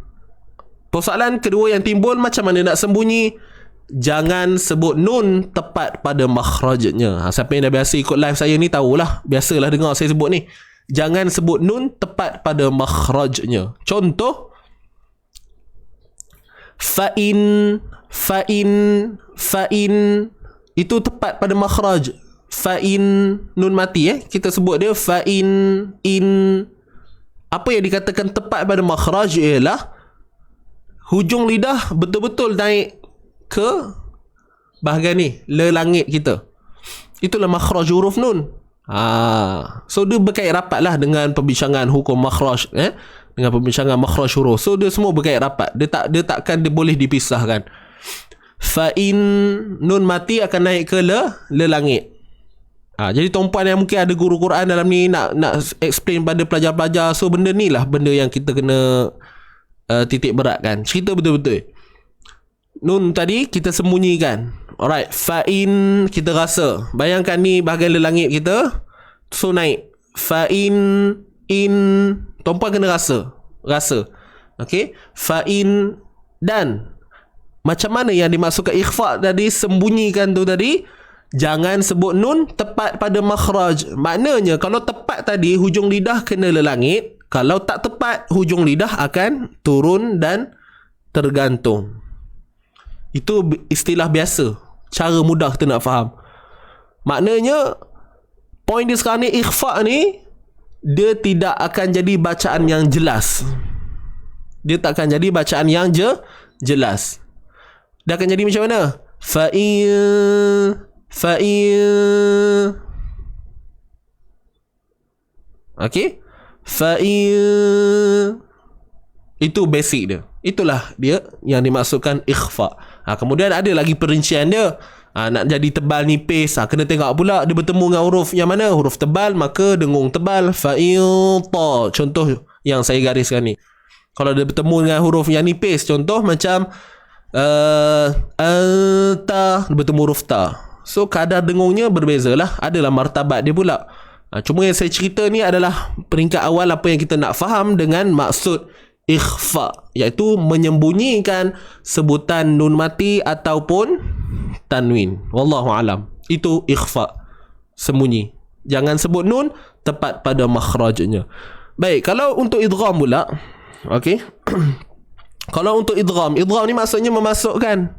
Persoalan kedua yang timbul, macam mana nak sembunyi? Jangan sebut nun tepat pada makhrajnya. Siapa yang dah biasa ikut live saya ni tahulah, biasalah dengar saya sebut ni. Jangan sebut nun tepat pada makhrajnya. Contoh, fa'in itu tepat pada makhraj. Fa'in nun mati kita sebut dia fa'in in. Apa yang dikatakan tepat pada makhraj ialah hujung lidah betul-betul naik ke bahagian ni, le langit kita. Itulah makhraj huruf nun. So dia berkait rapat lah dengan perbincangan hukum makhraj dengan perbincangan makhraj huruf. So dia semua berkait rapat. Dia takkan dia boleh dipisahkan. Fa'in nun mati akan naik ke le langit. Jadi tuan-puan yang mungkin ada guru Quran dalam ni nak explain pada pelajar-pelajar. So benda ni lah benda yang kita kena titik beratkan. Cerita betul-betul. Nun tadi kita sembunyikan. Alright, fa'in kita rasa. Bayangkan ni bahagian le langit kita. So naik. Fa'in in. Tuan-puan kena rasa. Okay. Fa'in dan Macam mana yang dimaksudkan ikhfa tadi, sembunyikan tu tadi? Jangan sebut nun tepat pada makhraj. Maknanya kalau tepat tadi hujung lidah kena langit, kalau tak tepat hujung lidah akan turun dan tergantung. Itu istilah biasa, cara mudah kita nak faham. Maknanya poin dia sekarang ni, ikhfa ni dia tidak akan jadi bacaan yang jelas. Dia tak akan jadi bacaan yang jelas. Dia akan jadi macam mana? Fa'in. Okay, fa'in. Itu basic dia. Itulah dia yang dimaksudkan ikhfa. Kemudian ada lagi perincian dia. Nak jadi tebal nipis, kena tengok pula dia bertemu dengan huruf yang mana. Huruf tebal maka dengung tebal. Fa'in ta. Contoh yang saya gariskan ni. Kalau dia bertemu dengan huruf yang nipis, contoh macam ta, dia bertemu huruf ta. So kadar dengungnya berbezalah, adalah martabat dia pula. Cuma yang saya cerita ni adalah peringkat awal apa yang kita nak faham dengan maksud ikhfa, iaitu menyembunyikan sebutan nun mati ataupun tanwin. Wallahu alam. Itu ikhfa, sembunyi. Jangan sebut nun tepat pada makhrajnya. Baik, kalau untuk idgham pula, okey. Kalau untuk idgham ni maksudnya memasukkan.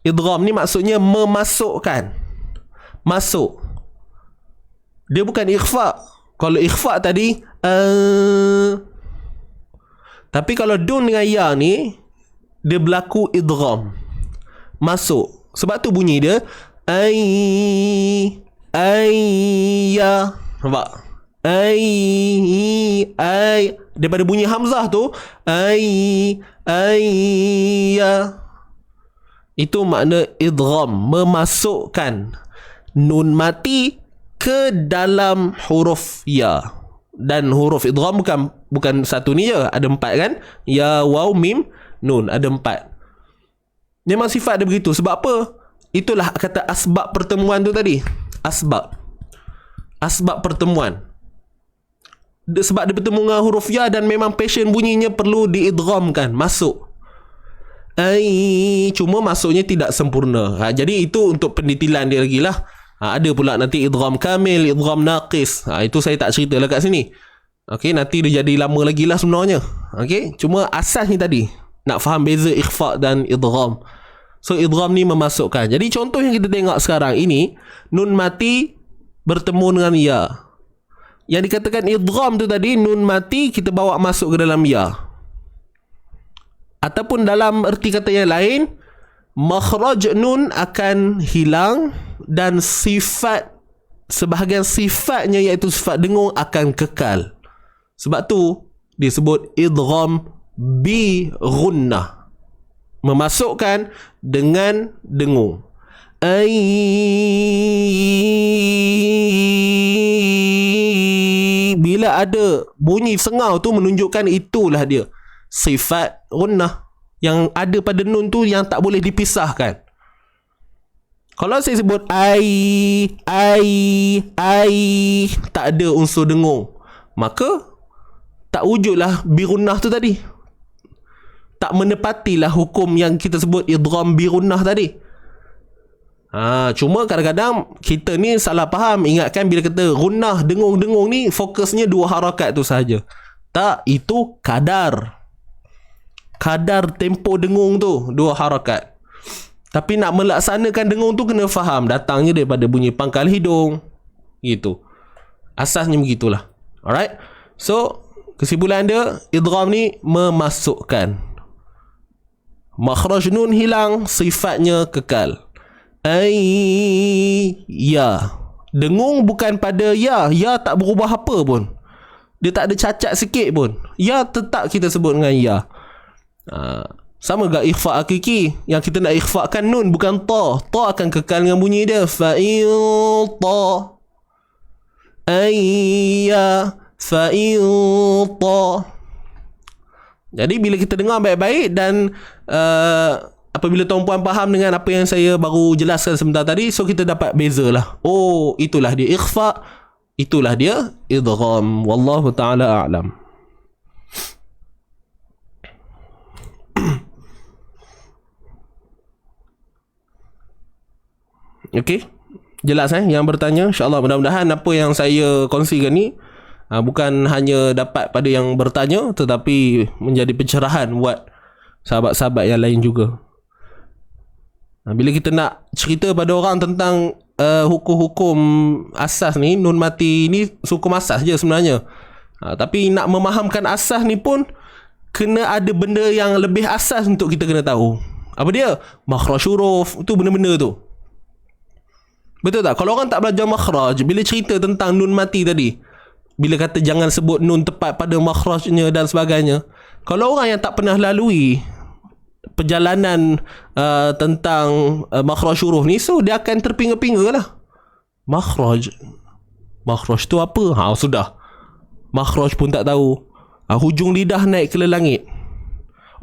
Idgham ni maksudnya memasukkan. Masuk. Dia bukan ikhfa. Kalau ikhfa tadi tapi kalau dun dengan ya ni, dia berlaku idgham, masuk. Sebab tu bunyi dia ya. Nampak? Daripada bunyi hamzah tu ya. Itu makna idgham, memasukkan nun mati ke dalam huruf ya. Dan huruf idgham bukan satu ni je, ada 4 kan? Ya, waw, mim, nun, ada 4. Memang sifat dia begitu. Sebab apa? Itulah kata asbab pertemuan tu tadi. Asbab pertemuan. Sebab dia bertemu dengan huruf ya dan memang passion bunyinya perlu diidghamkan, masuk. Cuma masuknya tidak sempurna. Jadi itu untuk pendetilan dia lagi lah. Ada pula nanti idgham kamil, idgham naqis. Itu saya tak cerita lah kat sini. Okey, nanti dia jadi lama lagi lah sebenarnya. Okey, cuma asas ni tadi, nak faham beza ikhfa dan idgham. So idgham ni memasukkan. Jadi contoh yang kita tengok sekarang ini, nun mati bertemu dengan ya. Yang dikatakan idgham tu tadi, nun mati kita bawa masuk ke dalam ya. Ataupun dalam erti kata yang lain, makhraj nun akan hilang dan sebahagian sifatnya iaitu sifat dengung akan kekal. Sebab tu disebut idgham bi ghunnah, memasukkan dengan dengung. Bila ada bunyi sengau tu menunjukkan itulah dia sifat ghunnah yang ada pada nun tu, yang tak boleh dipisahkan. Kalau saya sebut ai, tak ada unsur dengung, maka tak wujudlah bi ghunnah tu tadi. Tak menepatilah hukum yang kita sebut idgham bi ghunnah tadi. Cuma kadang-kadang kita ni salah faham. Ingatkan bila kata ghunnah, dengung-dengung ni fokusnya 2 harakat tu sahaja. Tak, itu kadar tempo dengung tu 2 harakat. Tapi nak melaksanakan dengung tu kena faham datangnya daripada bunyi pangkal hidung, gitu. Asasnya begitulah. Alright. So kesimpulan dia, idgham ni memasukkan. Makhraj nun hilang, sifatnya kekal. Ya. Dengung bukan pada ya. Ya tak berubah apa pun. Dia tak ada cacat sikit pun. Ya tetap kita sebut dengan ya. Sama gak ikhfa hakiki. Yang kita nak ikhfakan nun bukan ta. Ta akan kekal dengan bunyi dia. Fa'il ta. Ya. Fa'il ta. Jadi bila kita dengar baik-baik dan apabila tuan-puan faham dengan apa yang saya baru jelaskan sebentar tadi, so kita dapat bezalah. Oh, itulah dia ikhfa, itulah dia idgham. Wallahu ta'ala a'lam. Okey. Jelas yang bertanya, insya-Allah mudah-mudahan apa yang saya kongsikan ni bukan hanya dapat pada yang bertanya tetapi menjadi pencerahan buat sahabat-sahabat yang lain juga. Bila kita nak cerita pada orang tentang hukum-hukum asas ni, nun mati ni hukum asas je sebenarnya. Tapi nak memahamkan asas ni pun kena ada benda yang lebih asas untuk kita kena tahu. Apa dia? Makhraj huruf, tu benda-benda tu. Betul tak? Kalau orang tak belajar makhraj, bila cerita tentang nun mati tadi, bila kata jangan sebut nun tepat pada makhrajnya dan sebagainya, kalau orang yang tak pernah lalui perjalanan tentang makhraj huruf ni, so dia akan terpinga-pinga lah. Makhraj tu apa? Sudah. Makhraj pun tak tahu. Hujung lidah naik ke langit.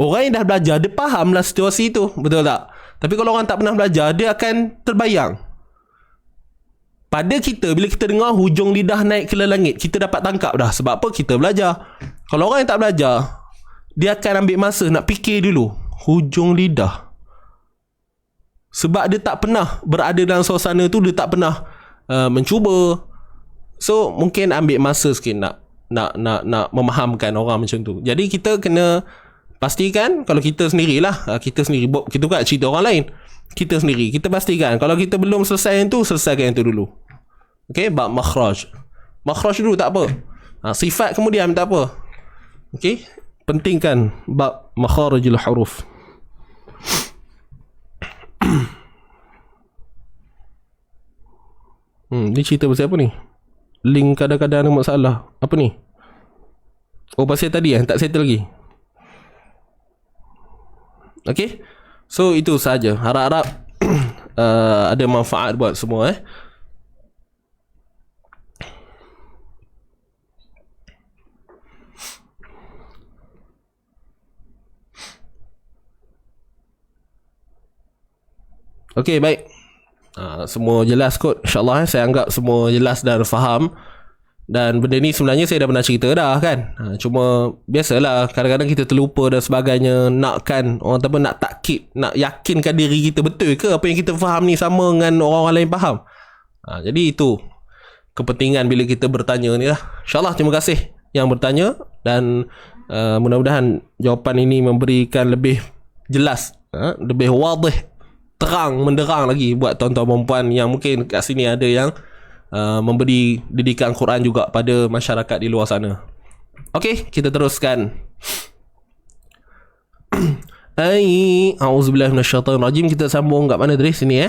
Orang yang dah belajar, dia faham lah situasi tu. Betul tak? Tapi kalau orang tak pernah belajar, dia akan terbayang. Pada kita, bila kita dengar hujung lidah naik ke langit, kita dapat tangkap dah. Sebab apa? Kita belajar. Kalau orang yang tak belajar, dia akan ambil masa nak fikir dulu. Hujung lidah. Sebab dia tak pernah berada dalam suasana tu, dia tak pernah mencuba. So, mungkin ambil masa sikit nak memahamkan orang macam tu. Jadi, kita kena pastikan, kalau kita sendirilah, kita sendiri, kita bukan cerita orang lain. Kita sendiri, kita pastikan kalau kita belum selesai yang tu, selesaikan yang tu dulu. Okay, bab makhraj dulu tak apa, sifat kemudian tak apa. Okay, pentingkan bab makharijul huruf. Ni cerita pasal apa ni? Link kadang-kadang ada masalah. Apa ni? Oh, pasal tadi tak settle lagi. Okay, so itu saja. Harap-harap ada manfaat buat semua. Okay, baik. Semua jelas kot, InsyaAllah. Saya anggap semua jelas dan faham. Dan benda ni sebenarnya saya dah pernah cerita dah kan. Cuma biasalah, kadang-kadang kita terlupa dan sebagainya. Nakkan orang tak nak takkid, nak yakinkan diri kita betul ke apa yang kita faham ni sama dengan orang-orang lain faham. Jadi itu kepentingan bila kita bertanya ni lah. InsyaAllah, terima kasih yang bertanya. Dan mudah-mudahan jawapan ini memberikan lebih jelas, lebih wadih, terang, menderang lagi buat tuan-tuan perempuan yang mungkin kat sini ada yang memberi didikan Quran juga pada masyarakat di luar sana. Okey, kita teruskan. A'udzubillahi minasyaitanir rajim. Kita sambung kat mana tadi? Sini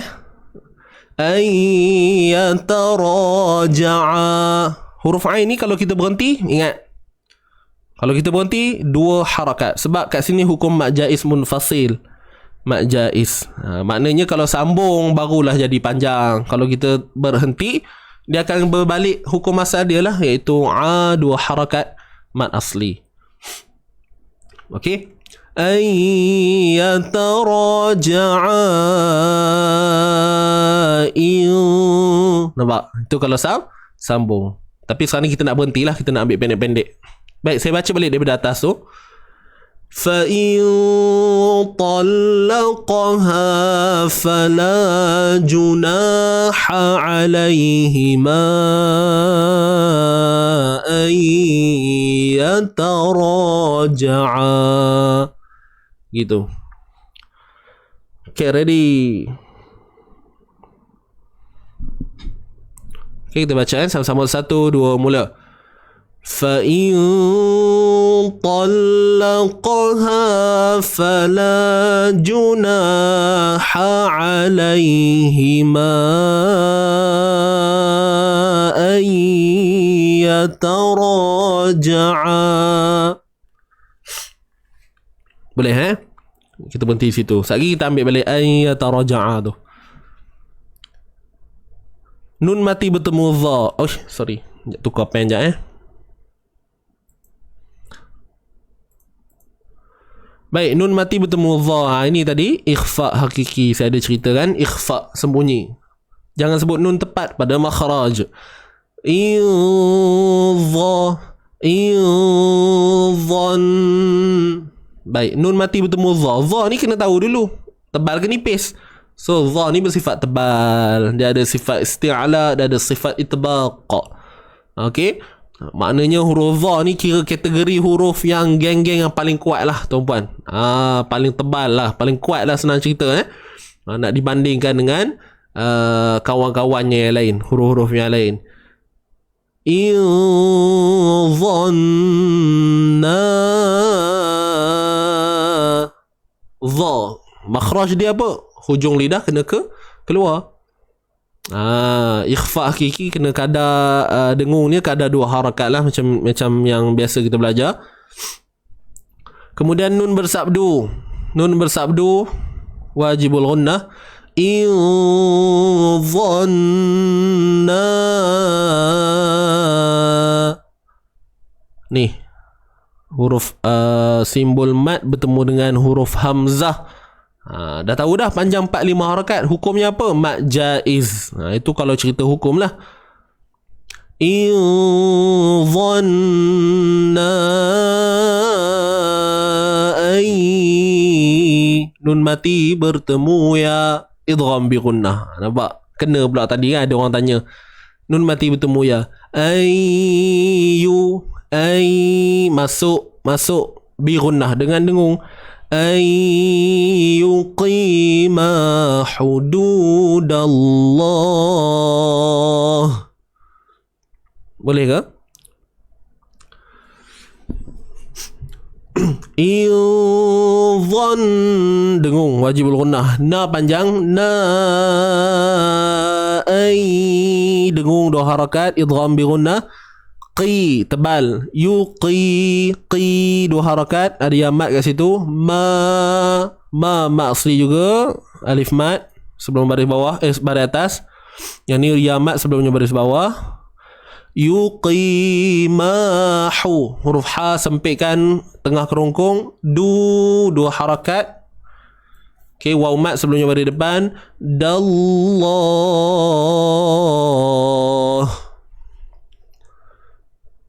yataraja'a. Huruf ain ni kalau kita berhenti, ingat, kalau kita berhenti 2 harakat. Sebab kat sini hukum mak jaiz munfasil. Mak jaiz, maknanya kalau sambung barulah jadi panjang. Kalau kita berhenti, dia akan berbalik hukum asal dia lah, iaitu 2 harakat mat asli. Okey, yataraja'a. Nampak? Itu kalau sambung. Tapi sekarang ni kita nak berhentilah, kita nak ambil pendek-pendek. Baik, saya baca balik daripada atas tu. فَإِن طَلَّقَهَا فَلَا جُنَاحَ عَلَيْهِمَا أَن يَتَرَاجَعَا. Gitu. Okay, ready? Okay, kita baca sama-sama. 1, 2, mula. فَإِن طَلَّقَهَا فَلَا جُنَاحَ عَلَيْهِمَا أَن يَتَرَاجَعَا. Boleh kita berhenti situ. Sekali kita ambil balik an yataraja'a tu. Nun mati bertemu dha. Oh, sorry. Tukar pen sekejap Baik, nun mati bertemu dha. Ini tadi ikhfa hakiki. Saya ada cerita kan, ikhfa sembunyi. Jangan sebut nun tepat pada makhraj. Idhan. Baik, nun mati bertemu dha. Dha ni kena tahu dulu, tebal ke nipis. So dha ni bersifat tebal, dia ada sifat isti'ala, dia ada sifat itbaq. Okey, maknanya huruf dha ni kira kategori huruf yang geng-geng yang paling kuat lah tuan-puan. Paling tebal lah, paling kuat lah senang cerita nak dibandingkan dengan kawan-kawannya yang lain, huruf-huruf yang lain. In dhanna, dha makhraj dia apa? Hujung lidah kena keluar. Ikhfa hakiki kena kadar dengung ni kadar 2 harakat lah, macam yang biasa kita belajar. Kemudian nun bersabdu wajibul ghunnah. In dhanna, ni huruf simbol mat bertemu dengan huruf hamzah. Dah tahu dah panjang 4-5 harakat. Hukumnya apa? Mat jaiz. Itu kalau cerita hukum lah. In dhanna ay, nun mati bertemu ya idgham bi gunnah. Nampak? Kena pula tadi kan ada orang tanya. Nun mati bertemu ya ayu, ay masuk bi gunnah dengan dengung. Ayyuqima hududallah. Boleh ke? Idhan dengung wajibul ghunnah. Na panjang, na ay dengung 2 harakat, idgham bi ghunnah. Qi tebal, yuqi, qi 2 harakat, ada yang mat kat situ. Ma asli juga, alif mat sebelum baris bawah, baris atas. Yang ni ya mat sebelumnya baris bawah. Yuqimahu, huruf ha sempitkan tengah kerongkong, 2 harakat. Okey, waw mat sebelumnya baris depan. Dallah.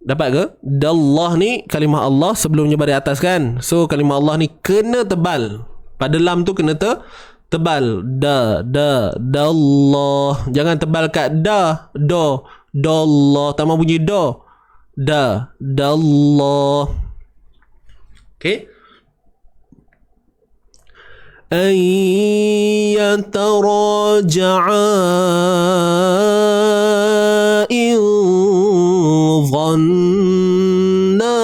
Dapat ke? Dallah ni kalimah Allah sebelumnya baris atas kan. So kalimah Allah ni kena tebal. Pada lam tu kena tebal. Dallah. Jangan tebal kat do. Dallah tambah bunyi do. Dallah. Okey. Ayyataraja'a in dhanna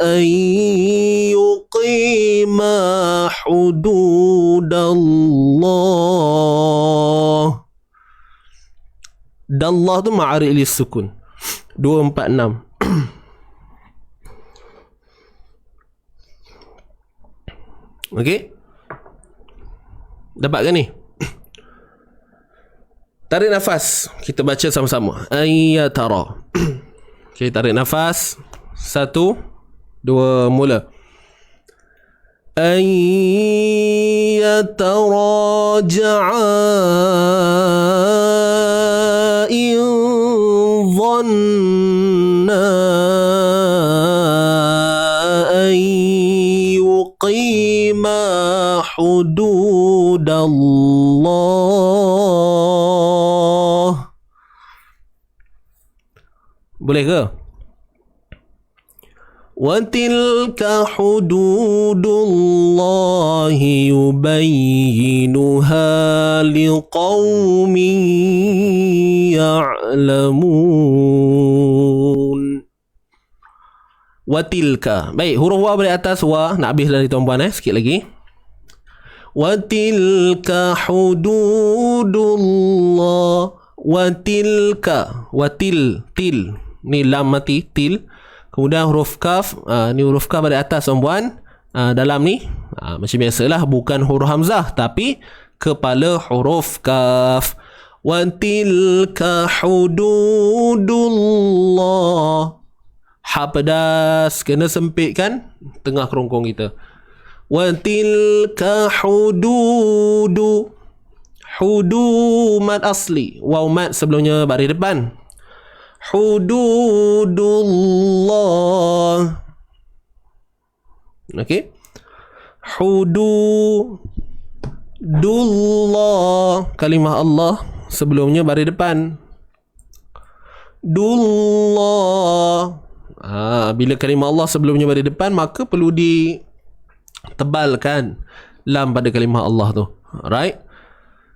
an yuqima hududallah. Dallah tu ma'ari ilis sukun 246. Okey, dapat ke ni? Tarik nafas, kita baca sama-sama. Ayyatara. Okey, tarik nafas. 1 2 mula. Ayyataraja'a in dhanna an yuqima hududallah. Boleh ke? Wa tilka hududullahi yubayyinuha liqaumin ya'lamun. Wa tilka. Baik, huruf wa balik atas wa. Nak habis dari tuan-puan sikit lagi. Wa tilka hududullah. Wa tilka. Wa til. Ni lam mati til. Kemudian huruf kaf, ni huruf kaf balik atas tuan-puan. Dalam ni macam biasalah, bukan huruf hamzah tapi kepala huruf kaf. Wa tilka hududullah. Ha pedas kena sempitkan tengah kerongkong kita. Wa tilka hududu. Hudu mat asli, waw mat sebelumnya baris depan. Hududullah. Okey. Dullah, kalimah Allah sebelumnya baris depan. Dullah. Bila kalimah Allah sebelumnya baris depan, maka perlu ditebalkan lam pada kalimah Allah tu. Alright?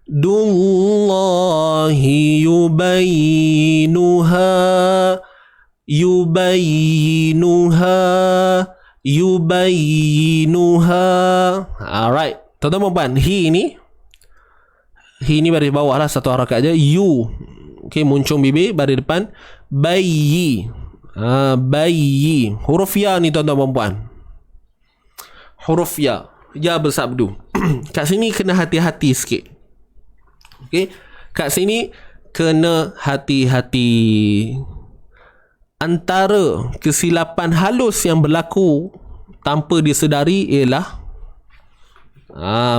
Dullahi yubayyinuha, yubayyinuha, yubayyinuha. Alright, tuan-tuan puan, hi ni baris bawah lah, satu harakat je. You, okay, muncung bibir, baris depan. Bayyi, bayyi. Huruf ya ni tuan-tuan puan, huruf ya, ya bersabdu. Kat sini kena hati-hati sikit. Okay, kat sini kena hati-hati. Antara kesilapan halus yang berlaku tanpa disedari ialah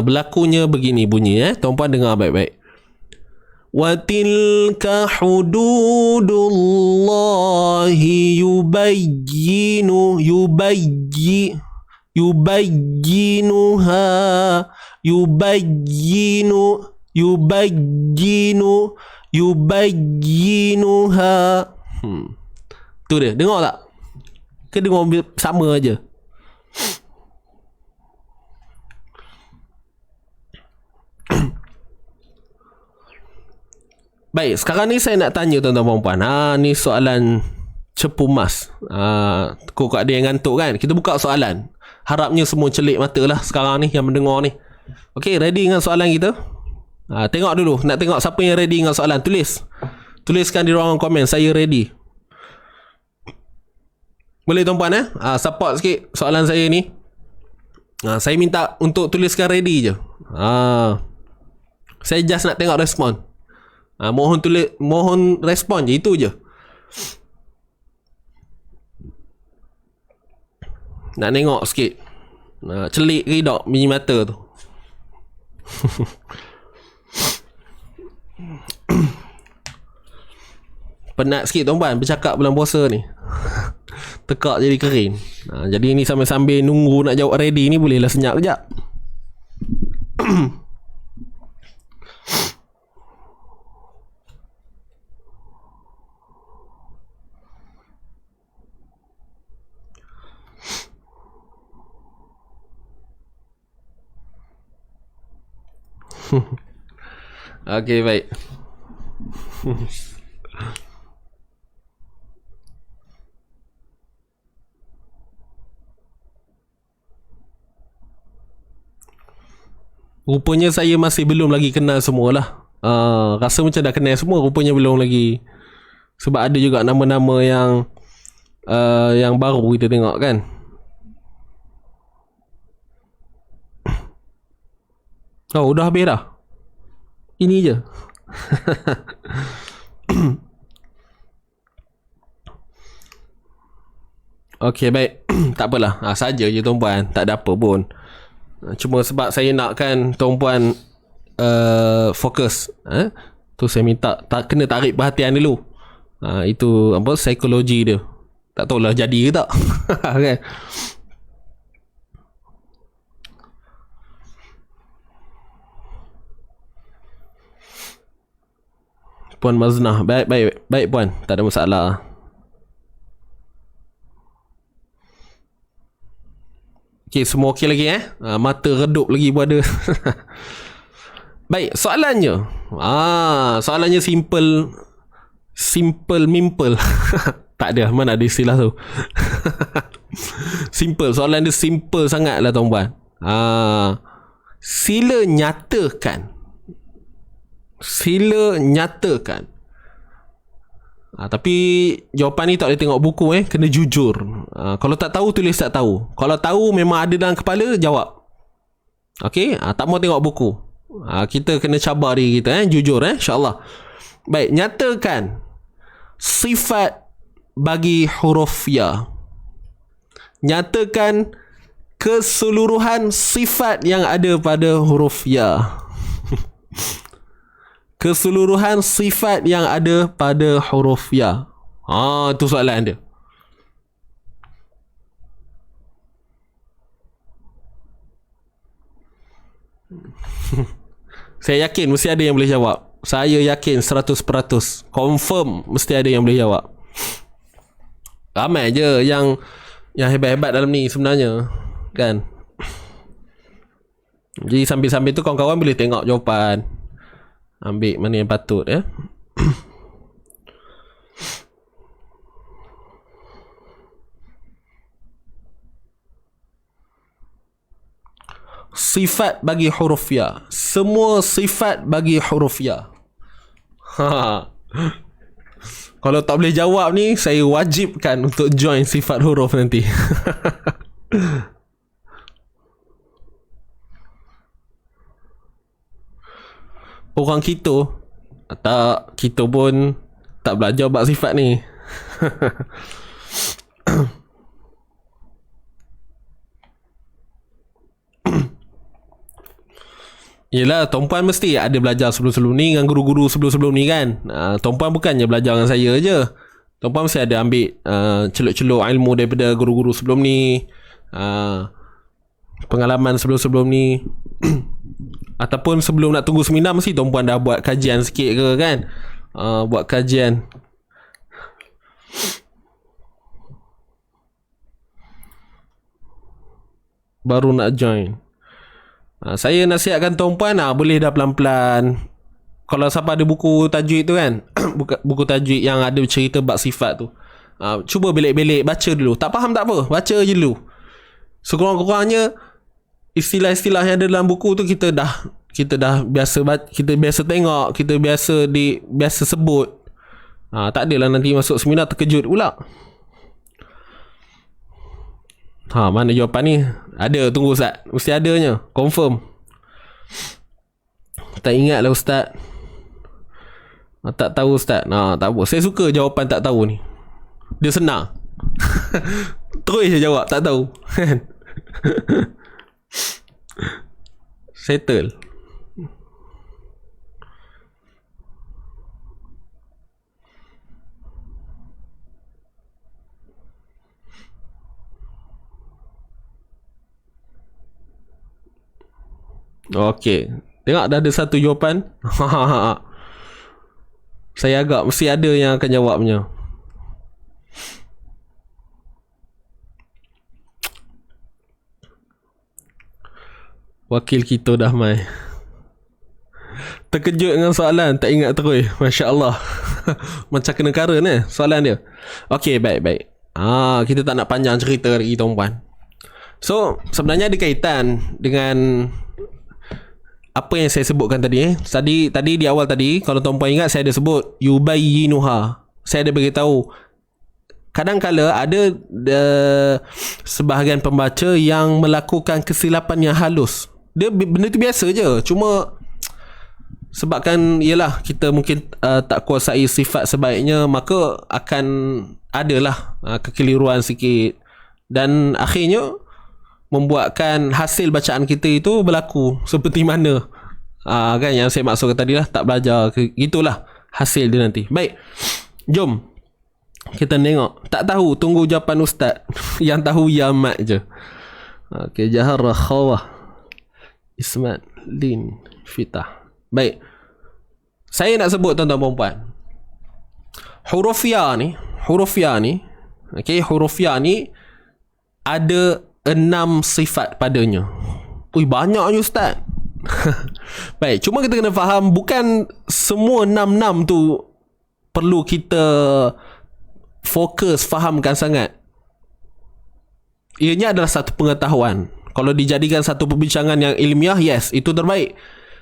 berlakunya begini bunyi, tuan-puan dengar baik-baik. Wa tilka hududullahi yubayyinuha, yubayyinuha. Tu dia, dengar tak? Ke dengar sama aja? Baik, sekarang ni saya nak tanya tuan-tuan puan. Ni soalan cepu mas. Kok ada yang ngantuk kan? Kita buka soalan. Harapnya semua celik mata lah sekarang ni yang mendengar ni. Okey, ready dengan soalan kita? Tengok dulu. Nak tengok siapa yang ready dengan soalan. Tuliskan di ruangan komen, saya ready. Boleh tuan-puan support sikit soalan saya ni. Saya minta untuk tuliskan ready je. Saya just nak tengok respon. Mohon respon je, itu je. Nak tengok sikit. Celik ke tak bunyi mata tu. Penat sikit tuan-puan bercakap bulan puasa ni. Tekak jadi kering. Jadi ni sambil-sambil nunggu nak jawab ready ni, bolehlah senyap kejap. Okey, baik. Rupanya saya masih belum lagi kenal semualah. Rasa macam dah kenal semua, rupanya belum lagi. Sebab ada juga nama-nama yang baru kita tengok kan. Oh, dah habis dah. Ini je. Okey, baik. Tak apalah. Saja je tuan-puan, tak ada apa pun. Cuma sebab saya nakkan tuan-puan fokus. Tu saya minta kena tarik perhatian dulu. Itu apa, psikologi dia. Tak tahulah jadi ke tak. Okay. Puan Maznah, baik puan, tak ada masalah. Okey, semua okey lagi mata redup lagi pun ada. Baik, soalannya. Soalannya simple mimple. Tak ada, mana ada istilah tu. Simple, soalan dia simple sangat lah tuan-puan. Sila nyatakan. Tapi jawapan ni tak boleh tengok buku, kena jujur. Kalau tak tahu, tulis tak tahu. Kalau tahu memang ada dalam kepala, jawab. Okey, tak mau tengok buku. Kita kena cabar diri kita, jujur, insya-Allah. Baik, nyatakan sifat bagi huruf ya. Nyatakan keseluruhan sifat yang ada pada huruf ya. Keseluruhan sifat yang ada pada huruf ya. Itu soalan dia. Saya yakin mesti ada yang boleh jawab. Saya yakin 100%. Confirm mesti ada yang boleh jawab. Ramai je yang hebat-hebat dalam ni sebenarnya, kan? Jadi sambil-sambil tu kawan-kawan boleh tengok jawapan. Ambil mana yang patut, ya. Sifat bagi huruf ya. Semua sifat bagi huruf ya. Kalau tak boleh jawab ni, saya wajibkan untuk join sifat huruf nanti. Orang kita tak, kita pun tak belajar bab sifat ni. Yelah, Tuan-Puan mesti ada belajar sebelum-sebelum ni dengan guru-guru sebelum-sebelum ni, kan. Tuan-Puan bukannya belajar dengan saya je. Tuan-Puan mesti ada ambil celuk-celuk ilmu daripada guru-guru sebelum ni, pengalaman sebelum-sebelum ni. Ataupun sebelum nak tunggu seminar, mesti Tuan-Puan dah buat kajian sikit ke, kan. Buat kajian. Baru nak join. Saya nasihatkan Tuan-Puan, boleh dah pelan-pelan. Kalau siapa ada buku tajwid tu, kan, buku tajwid yang ada cerita bab sifat tu, cuba belik-belik baca dulu. Tak faham tak apa, baca je dulu. Sekurang-kurangnya istilah-istilah yang ada dalam buku tu kita dah biasa kita biasa tengok, kita biasa sebut. Tak adalah nanti masuk seminar terkejut pula. Mana jawapan ni? Ada, tunggu Ustaz. Mesti adanya, confirm. Tak ingat lah Ustaz. Tak tahu Ustaz. Tak apa. Saya suka jawapan tak tahu ni. Dia senang. Terus je jawab tak tahu. Settle. Okey. Tengok dah ada satu jawapan. Saya agak mesti ada yang akan jawabnya. Wakil kita dah mai. Terkejut dengan soalan, tak ingat terus. Masya Allah. Macam kena kara ni soalan dia. Okey, baik. Kita tak nak panjang cerita lagi, tuan-puan. So, sebenarnya ada kaitan dengan apa yang saya sebutkan tadi. Tadi di awal tadi, kalau tuan-puan ingat, saya ada sebut yubayyinuha. Saya ada beritahu kadang-kala ada sebahagian pembaca yang melakukan kesilapan yang halus. Benda tu biasa je. Cuma sebabkan yelah kita mungkin tak kuasai sifat sebaiknya, maka akan adalah kekeliruan sikit, dan akhirnya membuatkan hasil bacaan kita itu berlaku seperti mana kan yang saya maksudkan tadi lah, tak belajar. Itulah hasil dia nanti. Baik, jom kita tengok. Tak tahu, tunggu jawapan Ustaz. Yang tahu ya mat je. Okay, Jahar Khawah Ismat Lin Fitah. Baik, saya nak sebut tuan-tuan puan-puan, huruf ya ni, okay, huruf ya ni ada 6 sifat padanya. Banyaknya Ustaz. Baik, cuma kita kena faham, bukan semua 6 tu perlu kita fokus fahamkan sangat. Ianya adalah satu pengetahuan. Kalau dijadikan satu perbincangan yang ilmiah, yes, itu terbaik.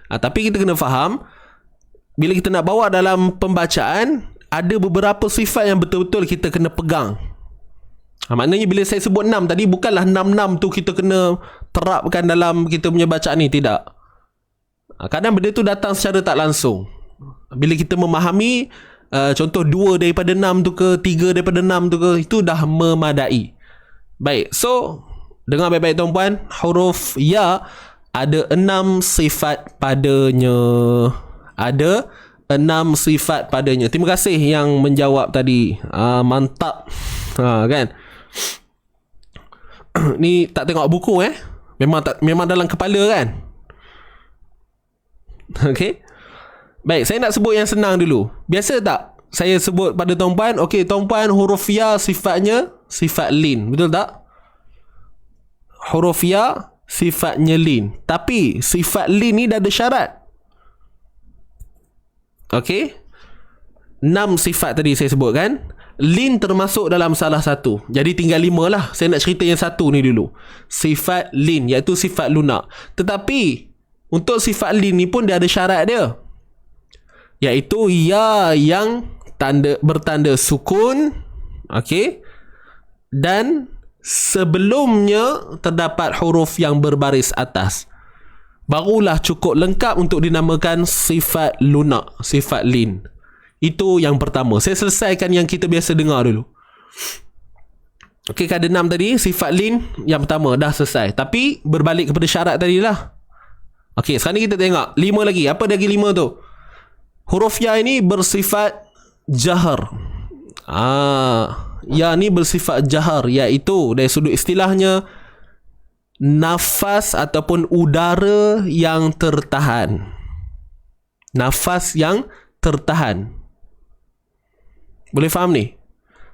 Tapi kita kena faham, bila kita nak bawa dalam pembacaan, ada beberapa sifat yang betul-betul kita kena pegang. Maknanya bila saya sebut 6 tadi, bukanlah 6 tu kita kena terapkan dalam kita punya bacaan ni, tidak. Kadang benda tu datang secara tak langsung. Bila kita memahami contoh 2 daripada 6 tu ke, 3 daripada 6 tu ke, itu dah memadai. Baik, so dengar baik-baik tuan-puan, huruf ya ada 6 sifat padanya. Ada 6 sifat padanya. Terima kasih yang menjawab tadi. Mantap. Kan? Ni tak tengok buku memang dalam kepala kan. Okey. Baik, saya nak sebut yang senang dulu. Biasa tak saya sebut pada tuan-puan, okey tuan-puan, huruf ya sifatnya sifat lin, betul tak? Huruf ya sifatnya lin. Tapi sifat lin ni dah ada syarat. Okey. 6 sifat tadi saya sebut kan. Lin termasuk dalam salah satu. Jadi tinggal 5 lah. Saya nak cerita yang satu ni dulu. Sifat lin, iaitu sifat lunak. Tetapi untuk sifat lin ni pun dia ada syarat dia. Iaitu ya yang bertanda sukun. Okey. Dan sebelumnya terdapat huruf yang berbaris atas. Barulah cukup lengkap untuk dinamakan sifat lunak, sifat lin. Itu yang pertama. Saya selesaikan yang kita biasa dengar dulu. Okey, ada 6 tadi. Sifat lin yang pertama dah selesai. Tapi berbalik kepada syarat tadi lah. Okey, sekarang ni kita tengok 5 lagi. Apa lagi 5 tu? Huruf ya ini bersifat jahar. Ya ni bersifat jahar, iaitu dari sudut istilahnya nafas ataupun udara yang tertahan. Nafas yang tertahan. Boleh faham ni?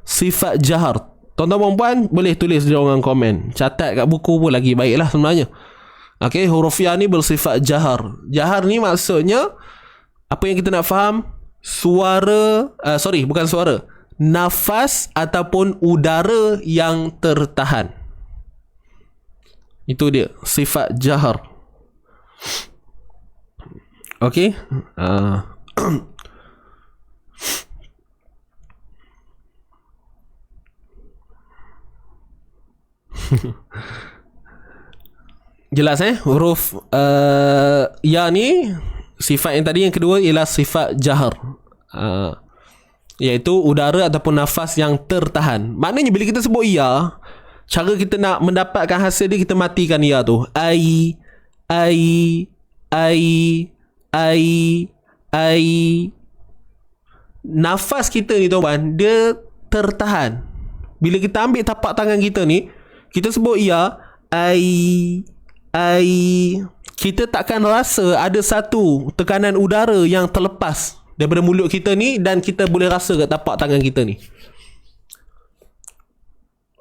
Sifat jahar. Tuan-tuan puan boleh tulis di ruangan komen. Catat kat buku pun lagi baiklah sebenarnya. Okey, huruf ya ni bersifat jahar. Jahar ni maksudnya apa yang kita nak faham? Suara, bukan suara. Nafas ataupun udara yang tertahan. Itu dia, sifat jahar. Okey. Jelas huruf ya ni sifat yang tadi yang kedua ialah sifat jahar. Iaitu udara ataupun nafas yang tertahan. Maknanya bila kita sebut ya, cara kita nak mendapatkan hasil dia, kita matikan ya tu. Ai. Nafas kita ni tuan-tuan, dia tertahan. Bila kita ambil tapak tangan kita ni, kita sebut ya, ai. Kita takkan rasa ada satu tekanan udara yang terlepas daripada mulut kita ni, dan kita boleh rasa kat tapak tangan kita ni.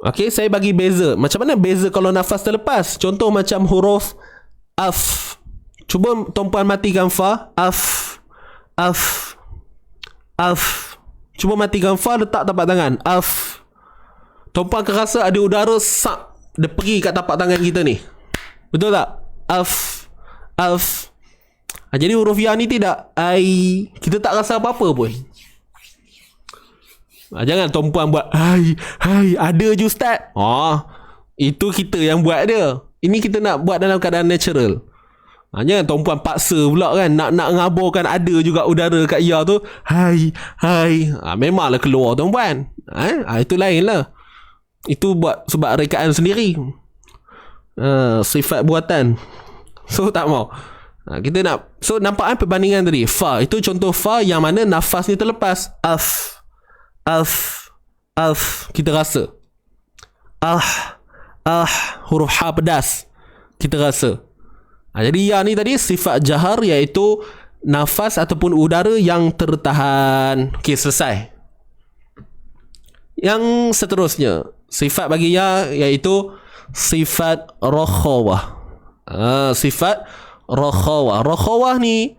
Okey, saya bagi beza. Macam mana beza kalau nafas terlepas? Contoh macam huruf af. Cuba tuan-puan matikan fa. Af. Cuba matikan fa, letak tapak tangan. Af. Tuan-puan akan rasa ada udara sak, dia pergi kat tapak tangan kita ni. Betul tak? Af. Jadi huruf ya ni tidak. Ai. Kita tak rasa apa-apa pun. Jangan tuan-puan buat hai. Ada je ustaz. Itu kita yang buat dia. Ini kita nak buat dalam keadaan natural. Jangan tuan-puan paksa pula kan. Nak ngabarkan ada juga udara kat ya tu. Hai. Memanglah keluar tuan-puan. Itu lain lah. Itu buat sebab rekaan sendiri. Sifat buatan. So tak mau. Kita nak. So nampak perbandingan tadi. Fa. Itu contoh fa yang mana nafas ni terlepas. Af. Kita rasa. Huruf ha pedas. Kita rasa. Jadi ya ni tadi sifat jahar, iaitu nafas ataupun udara yang tertahan. Okey, selesai. Yang seterusnya, sifat bagi ya iaitu sifat rakhawah. Sifat rakhawah. Rakhawah ni,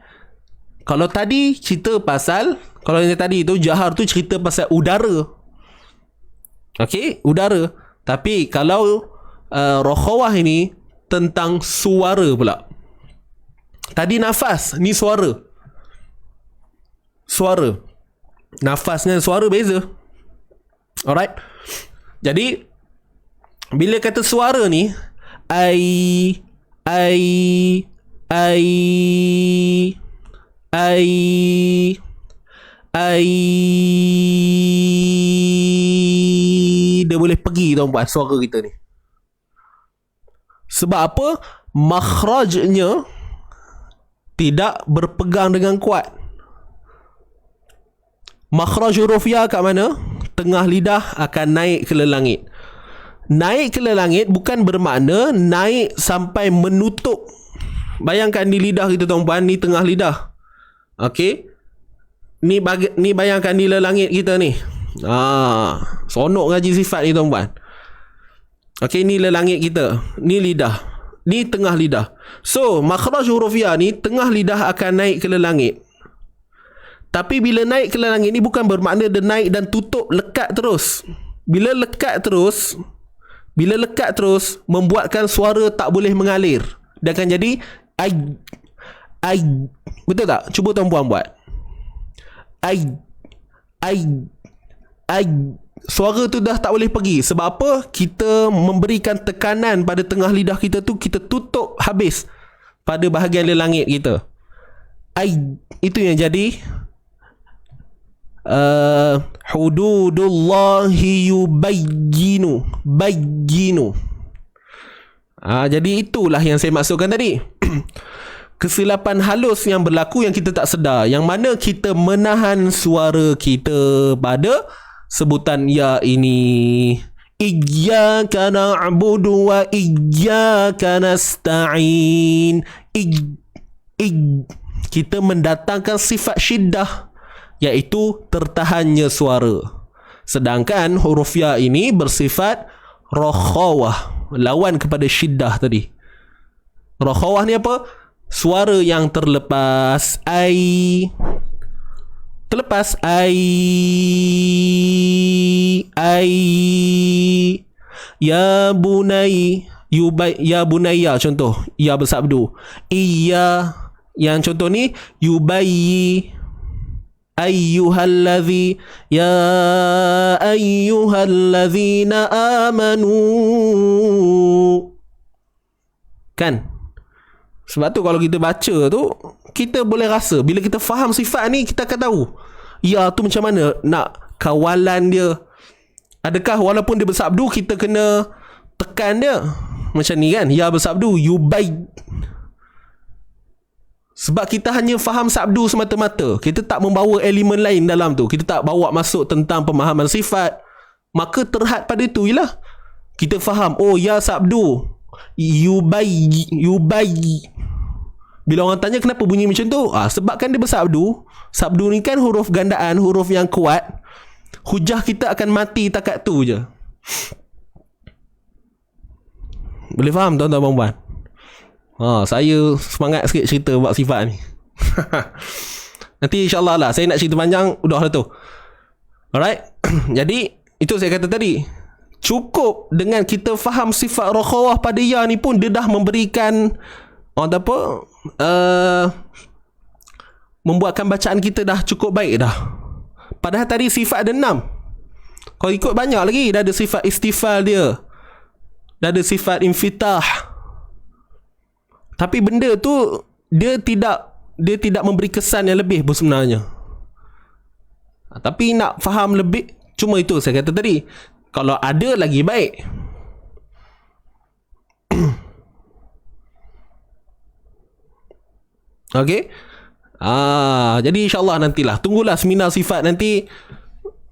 kalau tadi cerita pasal, kalau yang tadi tu jahar tu cerita pasal udara. Okey, udara. Tapi kalau rakhawah ini tentang suara pula. Tadi nafas, ni suara. Nafas dengan suara beza. Alright. Jadi bila kata suara ni, ai. Dia boleh pergi tuan-puan suara kita ni. Sebab apa? Makhrajnya tidak berpegang dengan kuat. Makhraj huruf ya kat mana? Tengah lidah akan naik ke langit. Naik ke langit bukan bermakna naik sampai menutup bayangkan di lidah kita tuan-puan, ni tengah lidah. Okey. Ni bayangkan nilai langit kita ni. Sonok ngaji sifat ni tuan-puan. Okey, ni langit kita. Ni lidah. Ni tengah lidah. So, makhraj huruf ya ni tengah lidah akan naik ke langit. Tapi bila naik ke langit ni bukan bermakna dia naik dan tutup lekat terus. Bila lekat terus membuatkan suara tak boleh mengalir. Dia akan jadi ai. Betul tak? Cuba tuan-puan buat. Ai. Suara tu dah tak boleh pergi. Sebab apa? Kita memberikan tekanan pada tengah lidah kita tu, kita tutup habis pada bahagian langit kita. Ai. Itu yang jadi hududullahi yubayyinu. Jadi itulah yang saya maksudkan tadi. Kesilapan halus yang berlaku yang kita tak sedar, yang mana kita menahan suara kita pada sebutan ya ini. Iyyaka na'budu wa iyyaka nasta'in. Kita mendatangkan sifat syiddah, iaitu tertahannya suara. Sedangkan huruf ya ini bersifat rakhawah, lawan kepada syiddah tadi. Rakhawah ni apa? Suara yang terlepas. Terlepas ya bunai, ya bunayya contoh, ya bersabdu. Iya, yang contoh ni yubayyi. Ayyuhalladzi, ya ayyuhalladzina amanu. Kan? Sebab tu kalau kita baca tu, kita boleh rasa. Bila kita faham sifat ni, kita akan tahu ya tu macam mana nak kawalan dia. Adakah walaupun dia bersabdu, kita kena tekan dia macam ni kan? Ya bersabdu, yubayy. Sebab kita hanya faham sabdu semata-mata, kita tak membawa elemen lain dalam tu, kita tak bawa masuk tentang pemahaman sifat, maka terhad pada itu je lah. Kita faham, oh ya sabdu, yubayyi. Bila orang tanya kenapa bunyi macam tu, sebab kan dia bersabdu. Sabdu ni kan huruf gandaan, huruf yang kuat. Hujah kita akan mati takat tu je. Boleh faham tuan-tuan dan puan? Saya semangat sikit cerita buat sifat ni. Nanti insyaAllah lah, saya nak cerita panjang, udah lah tu. Alright. Jadi itu saya kata tadi, cukup dengan kita faham sifat rakhawah pada ya ni pun dia dah memberikan membuatkan bacaan kita dah cukup baik dah. Padahal tadi sifat ada 6. Kalau ikut banyak lagi, dah ada sifat istifal dia, dah ada sifat infitah. Tapi benda tu dia tidak memberi kesan yang lebih pun sebenarnya. Tapi nak faham lebih, cuma itu saya kata tadi, kalau ada lagi baik. Okey. Jadi insyaAllah nantilah, tunggulah seminar sifat nanti,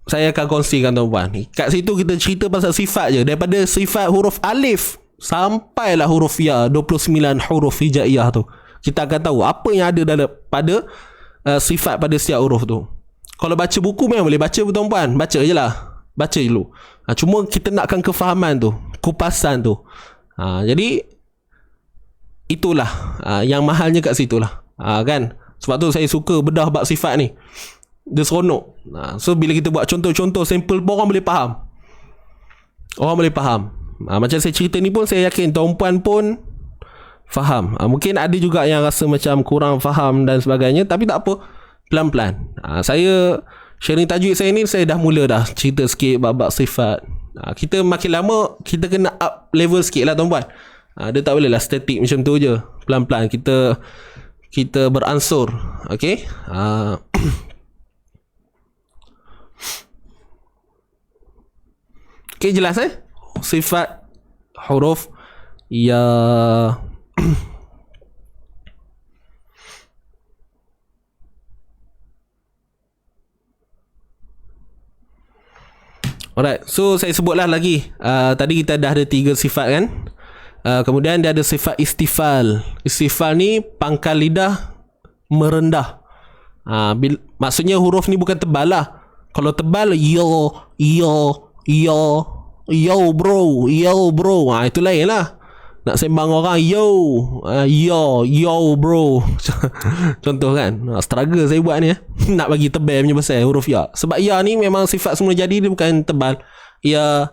saya akan kongsikan tuan-puan. Kat situ kita cerita pasal sifat je, daripada sifat huruf alif sampailah huruf ya, 29 huruf hijaiyah tu. Kita akan tahu apa yang ada dalam pada sifat pada setiap huruf tu. Kalau baca buku memang boleh baca tuan-puan, baca je lah, baca dulu. Cuma kita nakkan kefahaman tu, kupasan tu. Jadi itulah yang mahalnya kat situ lah. Kan? Sebab tu saya suka bedah bab sifat ni. Dia seronok. So bila kita buat contoh-contoh sampel pun orang boleh faham. Orang boleh faham. Macam saya cerita ni pun saya yakin tuan-puan pun faham. Mungkin ada juga yang rasa macam kurang faham dan sebagainya, tapi tak apa, pelan-pelan. Saya sharing tajwid saya ni, saya dah mula dah cerita sikit bab-bab sifat. Kita makin lama kita kena up level sikit lah tuan-puan. Dia tak boleh lah static macam tu je. Pelan-pelan kita beransur. Okay. Okay, jelas sifat huruf ya. Alright, so saya sebutlah lagi. Tadi kita dah ada 3 sifat kan. Kemudian dia ada sifat istifal. Istifal ni pangkal lidah merendah. Maksudnya huruf ni bukan tebal lah. Kalau tebal yo bro. Itu lain lah. Nak sembang orang yo bro. Contoh kan. Struggle saya buat ni nak bagi tebal punya pasal huruf ya. Sebab ya ni memang sifat semula jadi, dia bukan tebal. Ya,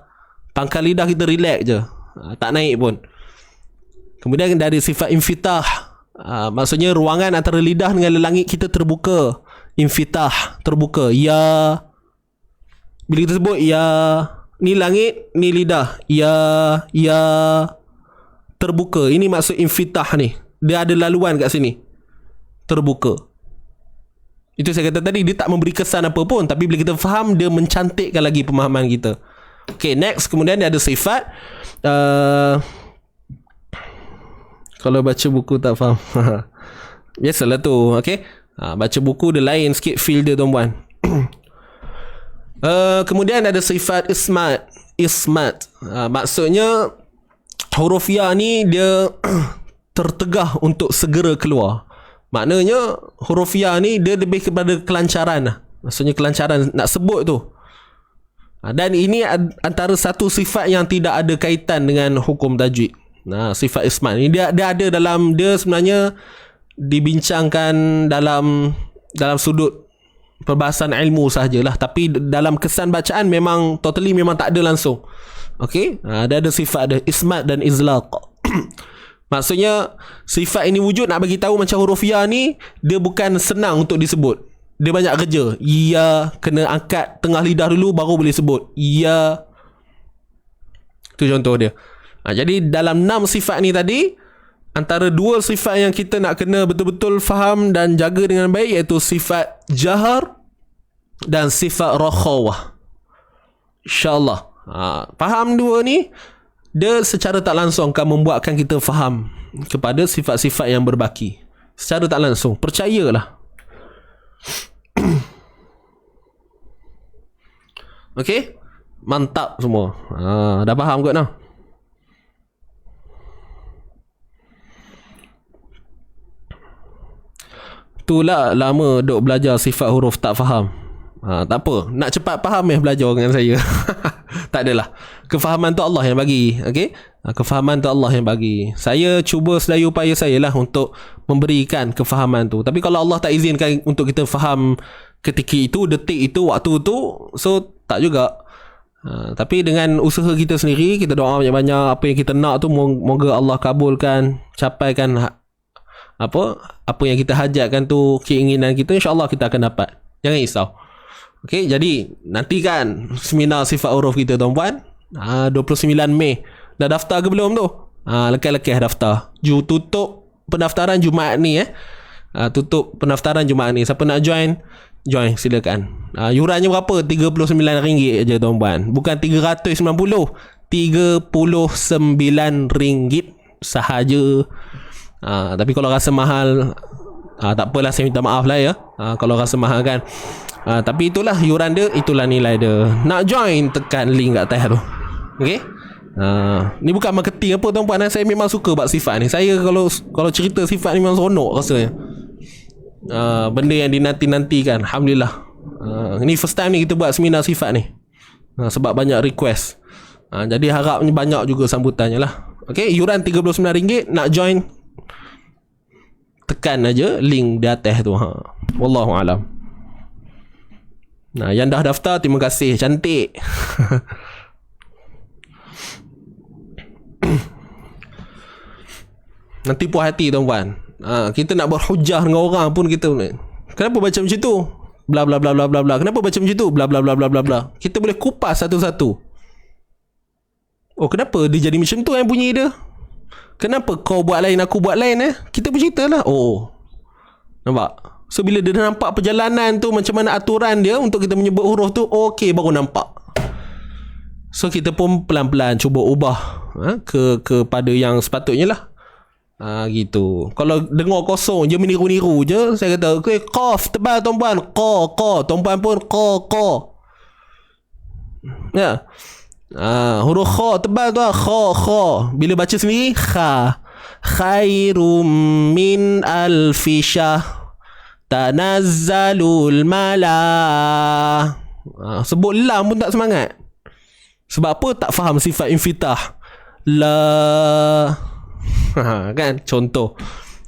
pangkal lidah kita relax je, tak naik pun. Kemudian dari sifat infitah, maksudnya ruangan antara lidah dengan langit kita terbuka. Infitah, terbuka. Ya, bila kita sebut ya, ni langit, ni lidah. Ya terbuka. Ini maksud infitah ni. Dia ada laluan kat sini, terbuka. Itu saya kata tadi, dia tak memberi kesan apa pun, tapi bila kita faham, dia mencantikkan lagi pemahaman kita. Okay, next. Kemudian dia ada sifat kalau baca buku tak faham. Biasalah tu. Okay, baca buku dia lain sikit feel dia, tuan-puan. Kemudian ada sifat ismat. Maksudnya huruf ya ni dia tertegah untuk segera keluar. Maknanya huruf ya ni dia lebih kepada kelancaran. Maksudnya kelancaran nak sebut tu. Dan ini antara satu sifat yang tidak ada kaitan dengan hukum tajwid. Sifat ismat ni dia ada dalam, dia sebenarnya dibincangkan dalam sudut perbahasan ilmu sahajalah, tapi dalam kesan bacaan memang totally memang tak ada langsung. Okey, dia ada sifat, ada ismat dan izlaq. Maksudnya sifat ini wujud nak bagi tahu macam huruf ya ni dia bukan senang untuk disebut. Dia banyak kerja. Ya, kena angkat tengah lidah dulu baru boleh sebut. Ya. Tu contoh dia. Jadi dalam 6 sifat ni tadi, antara 2 sifat yang kita nak kena betul-betul faham dan jaga dengan baik, iaitu sifat jahar dan sifat rakhawah. InsyaAllah. Faham 2 ni, dia secara tak langsung akan membuatkan kita faham kepada sifat-sifat yang berbaki. Secara tak langsung. Percayalah. Okey? Mantap semua. Dah faham kot nah? Itulah lama duk belajar sifat huruf tak faham. Tak apa, nak cepat faham belajar dengan saya. Tak adalah. Kefahaman tu Allah yang bagi. Okey? Kefahaman tu Allah yang bagi. Saya cuba sedaya upaya saya lah untuk memberikan kefahaman tu. Tapi kalau Allah tak izinkan untuk kita faham ketika itu, detik itu, waktu tu, so tak juga. Tapi dengan usaha kita sendiri, kita doa banyak-banyak, apa yang kita nak tu moga Allah kabulkan, capaikan apa yang kita hajatkan tu, keinginan kita, insya-Allah kita akan dapat. Jangan risau. Okey, jadi nantikan seminar sifat huruf kita, tuan-puan. 29 Mei. Dah daftar ke belum tu? Lekas-lekas daftar. Tutup pendaftaran Jumaat ni tutup pendaftaran Jumaat ni. Siapa nak join silakan. Yurannya berapa? RM39 je, tuan-puan. Bukan 390. RM39 sahaja. Tapi kalau rasa mahal, tak apalah, saya minta maaf lah ya. Kalau rasa mahal kan. Tapi itulah yuran dia, itulah nilai dia. Nak join, tekan link kat atas tu. Okey? Ni bukan marketing apa, tuan-puan. Saya memang suka buat sifat ni. Saya kalau cerita sifat ni memang seronok rasanya. Benda yang dinanti-nantikan. Alhamdulillah. Ni first time ni kita buat seminar sifat ni. Sebab banyak request. Jadi harapnya banyak juga sambutannya lah. Okey, yuran RM39. Nak join, tekan aja link di atas tu. Wallahualam. Yang dah daftar, terima kasih. Cantik. Nanti puas hati, tuan-puan. Kita nak berhujah dengan orang pun kita, kenapa baca macam tu? Bla bla bla bla bla bla. Kenapa baca macam tu? Bla bla bla bla bla bla. Kita boleh kupas satu-satu. Oh, kenapa dia jadi macam tu bunyi dia? Kenapa kau buat lain, aku buat lain Kita bercerita lah. Oh, nampak? So bila dia nampak perjalanan tu, macam mana aturan dia untuk kita menyebut huruf tu, okey, baru nampak. So kita pun pelan-pelan cuba ubah kepada yang sepatutnya lah. Gitu. Kalau dengar kosong je, meniru-niru je, saya kata okey, qaf tebal, tuan-puan. Qa, tuan-puan pun qa. Ya. Huruf kha tebal tu kha. Bila baca sendiri kha. Khairum min alfi syahr tanazzalul malah. Sebut lam pun tak semangat. Sebab apa? Tak faham sifat infitah. La. Kan? Contoh.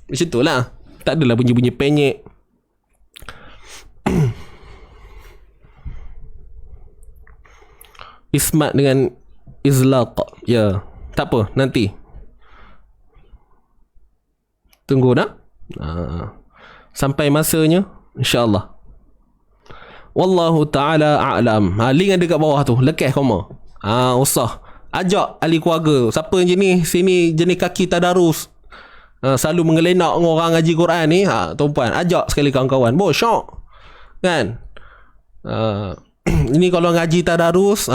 Macam tu lah. Tak adalah bunyi-bunyi penyek. Ismat dengan izlaq. Ya. Tak apa. Nanti. Tunggu nak. Sampai masanya. InsyaAllah. Wallahu ta'ala a'lam. Link ada kat bawah tu. Lekeh koma. Usah. Ajak ahli keluarga. Siapa yang sini jenis kaki tadarus. Selalu menggelenak dengan orang ngaji Quran ni. Tuan-puan. Ajak sekali kawan-kawan. Syok. Kan? Ini kalau ngaji tadarus.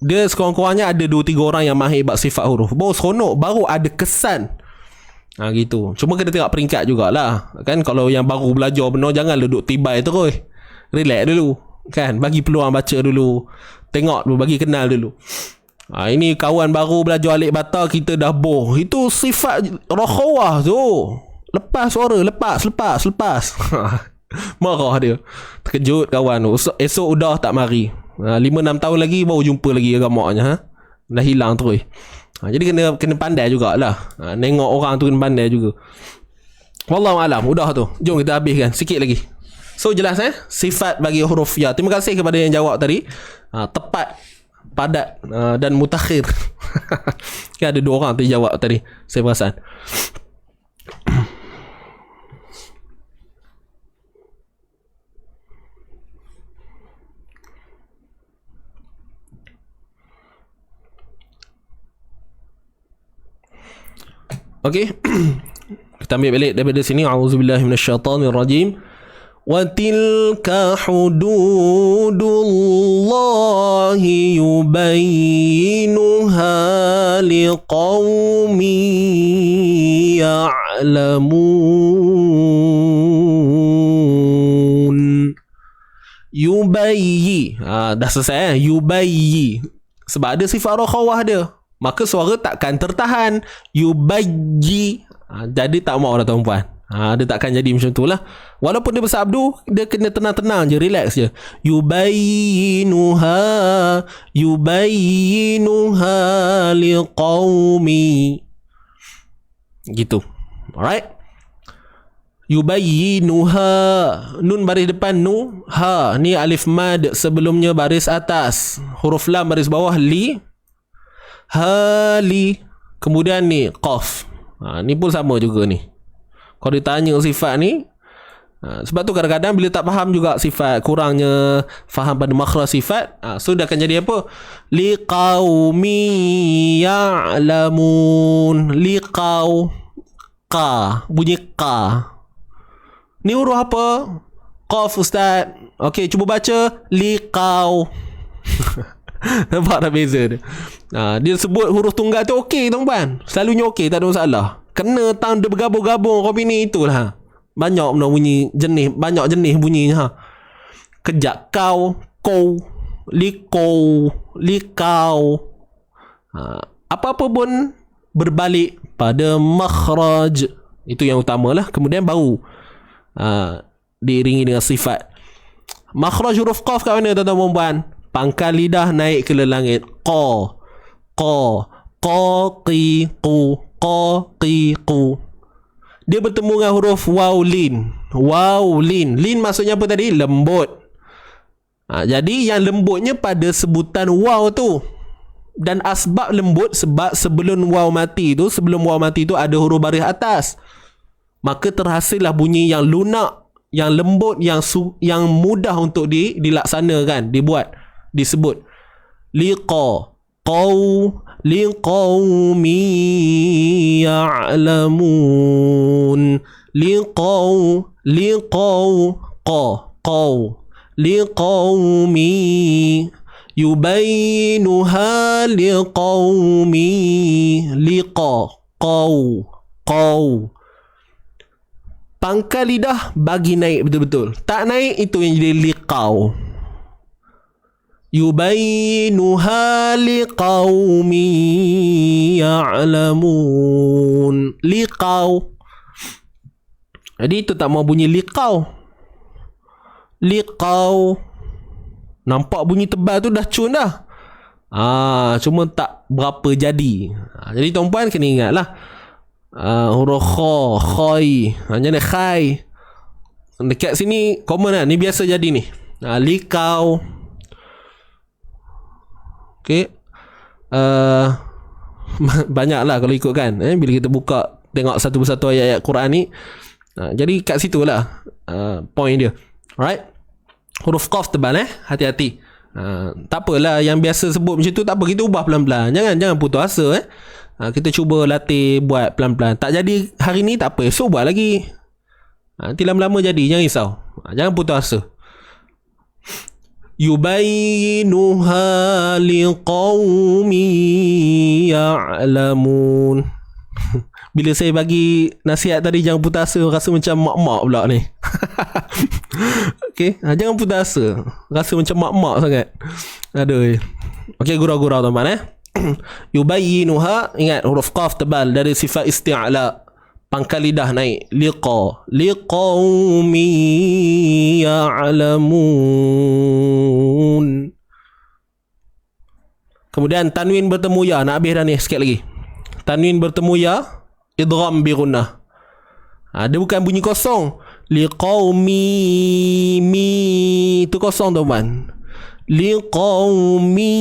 Dia sekurang-kurangnya ada 2-3 orang yang mahir bab sifat huruf. Seronok. Baru ada kesan. Gitu. Cuma kena tengok peringkat jugalah. Kan kalau yang baru belajar benar, jangan duduk tibai terus. Relax dulu. Kan? Bagi peluang baca dulu. Tengok dulu. Bagi kenal dulu. Ini kawan baru belajar alik bata, kita dah boh. Itu sifat rakhawah tu. Lepas suara. Lepas. Marah dia. Terkejut kawan tu. Esok udah tak mari. 5-6 tahun lagi baru jumpa lagi agamaknya. Dah hilang terus. Jadi kena pandai jugalah. Nengok orang tu kena pandai juga. Wallahualam. Udah tu. Jom kita habiskan sikit lagi. So jelas sifat bagi huruf ya. Terima kasih kepada yang jawab tadi. Tepat, padat dan mutakhir. Kan ada 2 orang tu jawab tadi. Saya perasan. Okey. Kita ambil balik daripada sini. A'udzubillahi minasyaitonirrajim. Wa tilka hududullahi yubayyinuha liqaumin ya'lamun. Yubayyi. Dah selesai. Yubayyi. Sebab ada sifat rakhawah dia. Maka suara takkan tertahan. Yubayyi. Jadi tak mau dah tuan-puan. Dia takkan jadi macam tu lah. Walaupun dia bersabdu, dia kena tenang-tenang je, relax je. Yubayyinuha liqaumi. Gitu. Alright. Yubayyinuha. Nun baris depan nu. Ha. Ni alif mad sebelumnya baris atas. Huruf lam baris bawah li. Hali. Kemudian ni qaf. Ni pun sama juga ni. Kalau ditanya sifat ni, sebab tu kadang-kadang bila tak faham juga sifat, kurangnya faham pada makhraj sifat, so dia akan jadi apa? Liqaumi ya'lamun. Liqau. Ka. Bunyi ka. Ni huruf apa? Qaf ustaz. Okey, cuba baca liqau. Nampak tak beza dia? Dia sebut huruf tunggal tu okey tuan-puan. Selalunya okey, tak ada masalah. Kena tang dia bergabung-gabung kombini itulah. Banyak benda bunyi jenis, banyak jenis bunyinya. Kejap kau, likau. Apa-apa pun berbalik pada makhraj. Itu yang utamalah. Kemudian baru diiringi dengan sifat. Makhraj huruf qaf kat mana tuan-tuan perempuan? Pangkal lidah naik ke langit. Qa, qi, qu. Dia bertemu dengan huruf waw lin. Lin maksudnya apa tadi? Lembut. Jadi yang lembutnya pada sebutan waw tu. Dan asbab lembut sebab sebelum waw mati tu ada huruf baris atas. Maka terhasillah bunyi yang lunak, yang lembut, yang mudah untuk dilaksanakan, disebut. Liqaumi ya'lamun. Liqaumi yubayyinuha liqaumi. Pangkal lidah bagi naik betul-betul. Tak naik, itu yang jadi liqau. Yubayyinuha liqaumin ya'lamun. Liqau. Jadi itu tak mau bunyi liqau. Liqau. Nampak bunyi tebal tu dah cun dah. Cuma tak berapa jadi. Jadi tuan-puan kena ingatlah. Huruf kha, khai. Jadi khai. Dekat sini common lah. Ni biasa jadi ni. Liqau. Okay. Banyaklah kalau ikutkan. Bila kita buka tengok satu persatu ayat-ayat Quran ni. Jadi kat situ lah point dia. Alright. Huruf qaf tebal hati-hati. Tak apalah yang biasa sebut macam tu tak apa, kita ubah pelan-pelan. Jangan putus asa kita cuba latih buat pelan-pelan. Tak jadi hari ni tak apa, esok buat lagi. Nanti lama-lama jadi, jangan risau. Jangan putus asa. Yubayyinuha liqaumin ya'lamun. Bila saya bagi nasihat tadi jangan putus asa, rasa macam mak-mak pula ni. Okay, jangan putus asa. Rasa macam mak-mak sangat. Aduh. Okay, gurau-gurau teman Yubayyinuha, ingat huruf qaf tebal dari sifat isti'la. Pangkal lidah naik. Liqaumin ya'lamun. Kemudian tanwin bertemu ya. Nak habis dah ni, sikit lagi. Tanwin bertemu ya, idgham bi gunnah. Dia bukan bunyi kosong. Liqaumi, mi tu kosong teman. Liqaumi,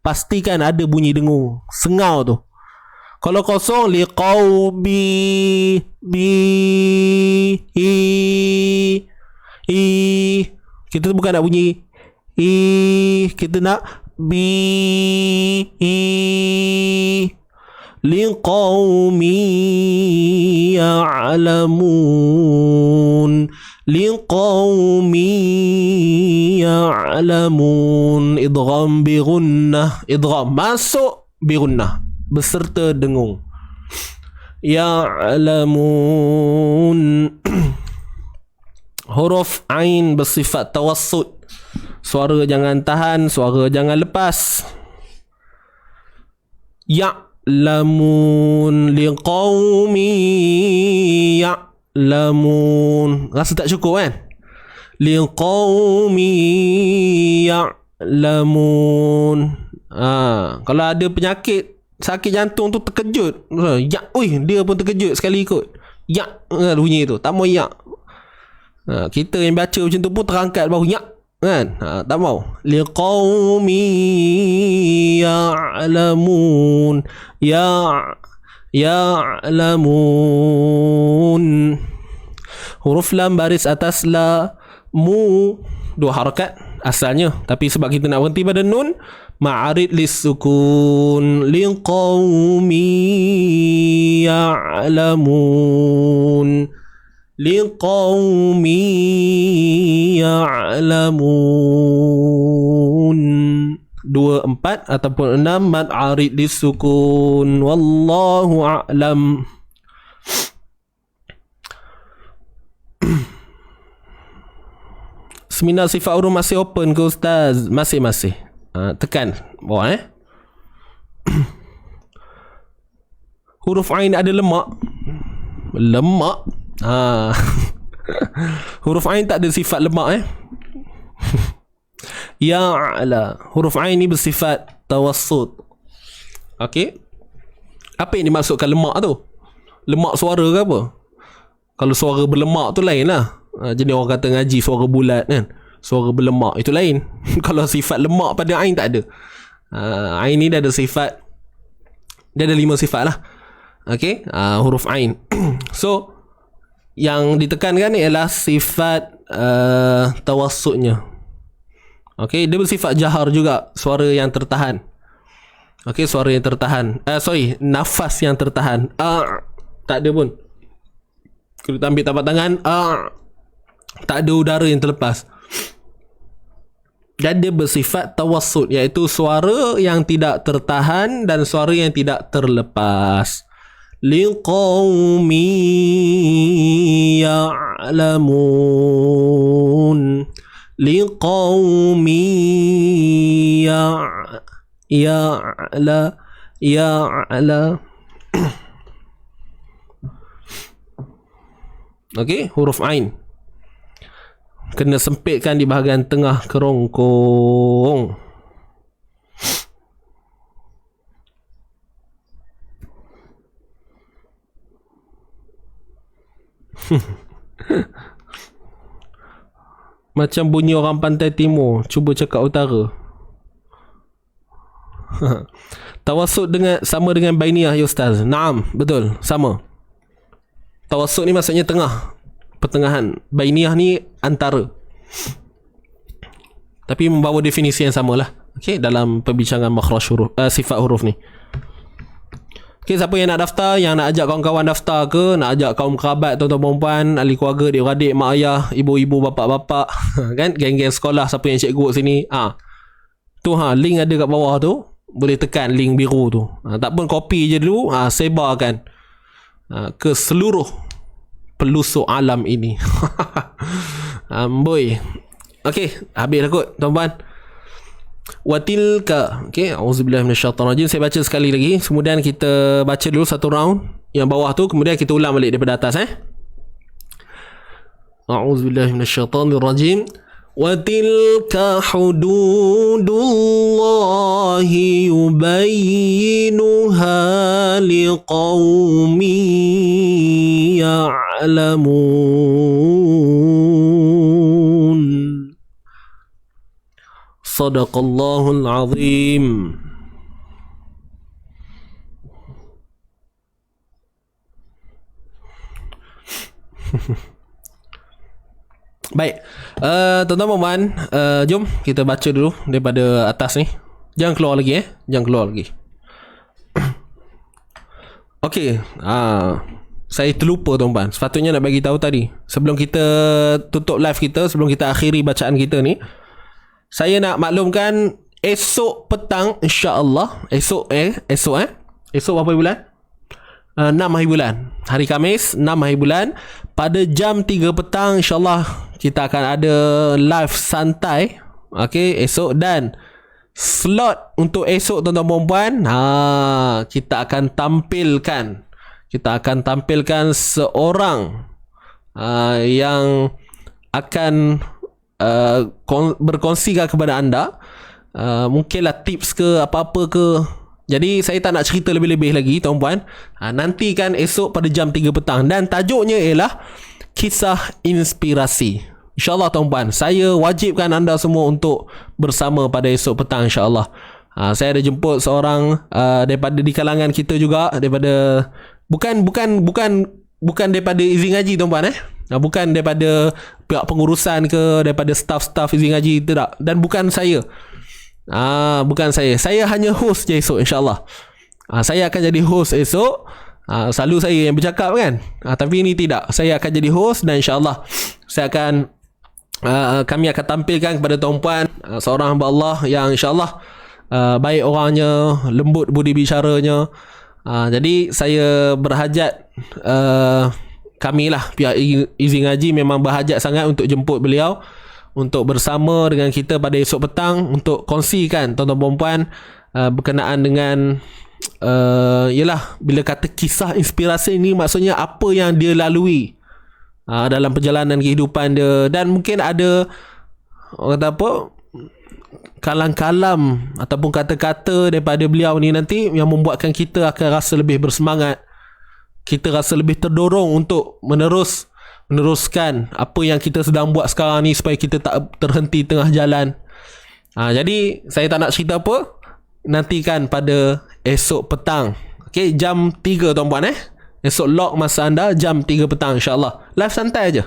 pastikan ada bunyi dengung, sengau tu. Kalau kosong, liqaubi, kita bukan nak bunyi kita nak liqaumin ya'lamun. Liqaumin ya'lamun. Idgham bi gunnah. Idgham masuk bi gunnah beserta dengung. Ya'lamun. Huruf ain bersifat tawassut. Suara jangan tahan, suara jangan lepas. Ya'lamun liqaumin ya'lamun. Rasa tak cukup kan? Liqaumin ya'lamun. Kalau ada penyakit sakit jantung tu terkejut. Dia pun terkejut sekali ikut. Bunyi tu. Tak mau kita yang baca macam tu pun terangkat bahu kan? Tak mau. Liqaumin ya'lamun. Ya'lamun. Huruf lam baris atas la, mu, 2 harakat asalnya, tapi sebab kita nak berhenti pada nun, ma'arid lis-sukun. Liqaumin ya'lamun. Liqaumin ya'lamun. 2, 4 ataupun 6 mad arid disukun. Wallahu a'lam. Seminar sifat huruf masih open ke Ustaz? Masih. Tekan bawah Huruf ain ada lemak. Huruf ain tak ada sifat lemak Ya'la. Huruf ain ni bersifat tawassut. Okey. Apa yang dimaksudkan lemak tu? Lemak suara ke apa? Kalau suara berlemak tu lain lah. Jadi orang kata ngaji suara bulat kan, suara berlemak itu lain. Kalau sifat lemak pada ain tak ada. Ain ni dah ada sifat. Dia ada 5 sifat lah. Okey, huruf ain. So yang ditekankan ni ialah sifat tawassutnya. Okey, dia bersifat jahar juga, suara yang tertahan. Okey, suara yang tertahan. Nafas yang tertahan. Tak ada pun. Kita ambil tapak tangan, tak ada udara yang terlepas. Dan dia bersifat tawassut, iaitu suara yang tidak tertahan dan suara yang tidak terlepas. liqaumin ya'lamun. Liqaumin ya'la. Okey, huruf ain kena sempitkan di bahagian tengah kerongkong. Macam bunyi orang pantai timur cuba cakap utara. Tawassut sama dengan bainiyah ya Ustaz. Naam, betul, sama. Tawassut ni maksudnya tengah, pertengahan. Bainiyah ni antara. Tapi membawa definisi yang samalah. Okey, dalam perbincangan makhraj huruf, sifat huruf ni. Okey, siapa yang nak daftar, yang nak ajak kawan-kawan daftar ke, nak ajak kaum kerabat, tuan-tuan perempuan, ahli keluarga, adik-beradik, mak ayah, ibu-ibu, bapa-bapa, kan, geng-geng sekolah, siapa yang cikgu kat sini, tu link ada kat bawah tu, boleh tekan link biru tu. Tak pun copy je dulu, sebarkan ke seluruh pelosok alam ini. Amboi. Okey, habis dah kot, tuan-tuan. Watilka. Okey, auzubillahi minasyaitanirrajim. Saya baca sekali lagi, kemudian kita baca dulu satu round yang bawah tu, kemudian kita ulang balik daripada atas. Auzubillahi minasyaitanirrajim. Watilka hududullahi yubayyinuha liqaumin ya'lamun. Sadaqallahul azim. Baik, tuan-tuan puan, jom kita baca dulu daripada atas ni. Jangan keluar lagi jangan keluar lagi. Okey, saya terlupa tuan-tuan. Sepatutnya nak bagi tahu tadi. Sebelum kita tutup live kita, sebelum kita akhiri bacaan kita ni, saya nak maklumkan esok petang insya-Allah, esok berapa bulan? 6 hari bulan. Hari Khamis 6 hari bulan pada jam 3 petang insya-Allah kita akan ada live santai. Okey, esok, dan slot untuk esok tuan-tuan perempuan, kita akan tampilkan seorang yang akan berkongsikan kepada anda mungkinlah tips ke apa-apa ke. Jadi saya tak nak cerita lebih-lebih lagi tuan-puan. Nantikan esok pada jam 3 petang, dan tajuknya ialah kisah inspirasi. InsyaAllah tuan-puan, saya wajibkan anda semua untuk bersama pada esok petang insyaAllah. Saya ada jemput seorang daripada di kalangan kita juga, daripada bukan daripada izin ngaji tuan-puan bukan daripada pihak pengurusan ke, daripada staff izin ngaji, tidak, dan bukan saya. Bukan saya hanya host je esok insyaAllah. Saya akan jadi host esok. Selalu saya yang bercakap kan, tapi ini tidak, saya akan jadi host, dan insyaAllah kami akan tampilkan kepada tuan-puan seorang hamba Allah yang insyaAllah baik orangnya, lembut budi bicaranya. Jadi saya berhajat, kami lah pihak izin ngaji memang berhajat sangat untuk jemput beliau untuk bersama dengan kita pada esok petang, untuk kongsikan tuan-tuan perempuan berkenaan dengan ialah bila kata kisah inspirasi ini, maksudnya apa yang dia lalui dalam perjalanan kehidupan dia, dan mungkin ada orang kata apa, kalam-kalam ataupun kata-kata daripada beliau ni nanti yang membuatkan kita akan rasa lebih bersemangat, kita rasa lebih terdorong untuk meneruskan apa yang kita sedang buat sekarang ni, supaya kita tak terhenti tengah jalan. Jadi saya tak nak cerita apa, nantikan pada esok petang. Okey, jam 3 tuan-puan esok lock masa anda jam 3 petang insyaAllah. Live santai aja.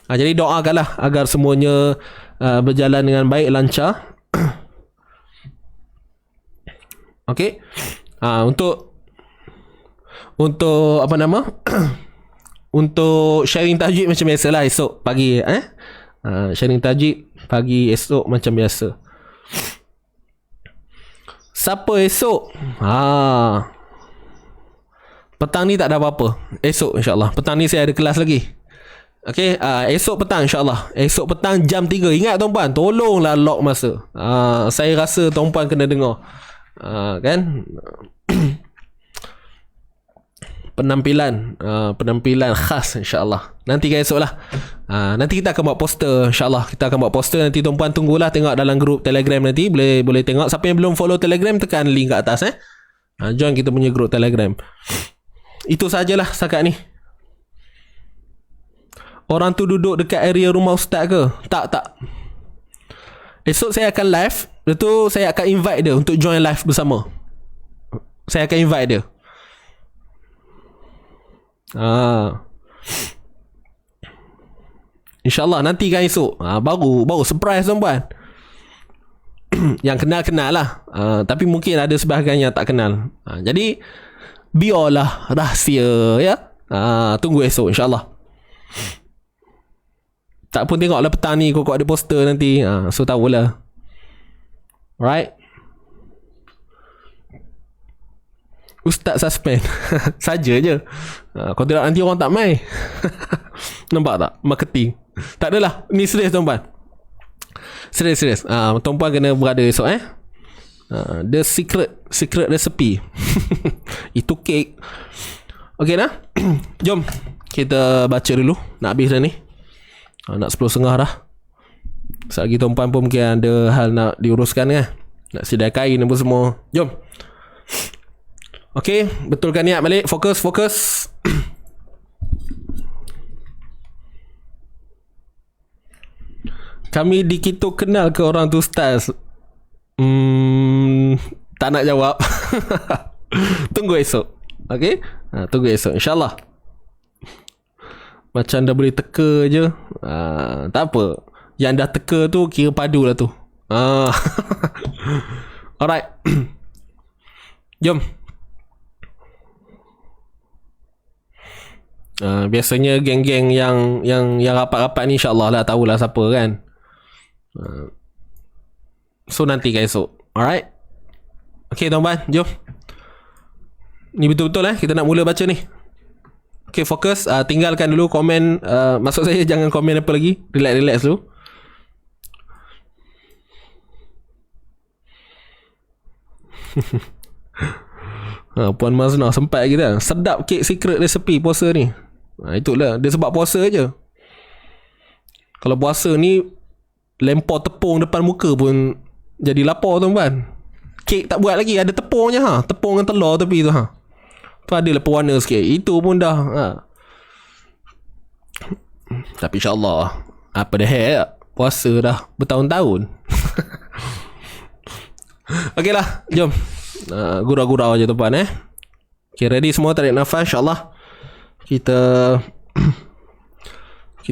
Jadi doakanlah agar semuanya berjalan dengan baik, lancar. Okey. Untuk apa nama? Untuk sharing tajwid macam biasalah esok pagi sharing tajwid pagi esok macam biasa. Siapa esok? Petang ni tak ada apa-apa. Esok insyaAllah. Petang ni saya ada kelas lagi. Okay, esok petang insyaAllah. Esok petang jam 3. Ingat tuan-puan, tolonglah lock masa. Saya rasa tuan-puan kena dengar. Kan? Penampilan khas insyaAllah. Nanti kan esok lah. Nanti kita akan buat poster insyaAllah. Kita akan buat poster. Nanti tuan-puan tunggulah, tengok dalam grup Telegram nanti. Boleh tengok. Siapa yang belum follow Telegram, tekan link kat atas. Join kita punya grup Telegram. Itu sajalah setakat ni. Orang tu duduk dekat area rumah ustaz ke? Tak. Esok saya akan live. Lepas tu saya akan invite dia untuk join live bersama. Saya akan invite dia. InsyaAllah nanti kan esok. Baru surprise tuan-puan. Yang kenal lah. Tapi mungkin ada sebahagian yang tak kenal. Jadi biarlah rahsia ya. Tunggu esok insyaAllah. Tak pun tengoklah petang ni kok ada poster nanti. So tahulah. Alright. Ustaz suspend. Saja je. Kalau tidak nanti orang tak mai. Nampak tak? Marketing. Tak adalah. Ni serius tuan-puan. Serius. Tuan-puan kena berada esok the secret recipe. Itu kek. Okay dah. Jom kita baca dulu. Nak habis dah ni. Nak 10.30 dah. Selagi tuan-puan pun mungkin ada hal nak diuruskan kan. Nak sedia kain apa semua. Jom. Okay, betulkan niat balik. Fokus. Kami di Kito kenal ke orang tu ustaz? Tak nak jawab. Tunggu esok. Okay, tunggu esok insyaAllah. Macam dah boleh teka je. Tak apa. Yang dah teka tu kira padu lah tu. Alright. Jom. Biasanya geng-geng yang rapat-rapat ni insyaAllah lah tahulah siapa kan. So nanti kan esok. Alright. Okay tuan-tuan, jom. Ni betul-betul kita nak mula baca ni. Okay, fokus. Tinggalkan dulu komen. Maksud saya jangan komen apa lagi. Relax dulu. Puan Mazna sempat kita. Sedap kek secret recipe puasa ni. Itulah. Dia sebab puasa je. Kalau puasa ni lempar tepung depan muka pun jadi lapar tuan-tuan. Kek tak buat lagi. Ada tepungnya Tepung dengan telur tepi tu tu adalah pewarna sikit. Itu pun dah Tapi insyaAllah apa dah puasa dah bertahun-tahun. Okey lah. Jom gurau-gurau je tuan-tuan Okay, ready semua? Tarik nafas insyaAllah. Kita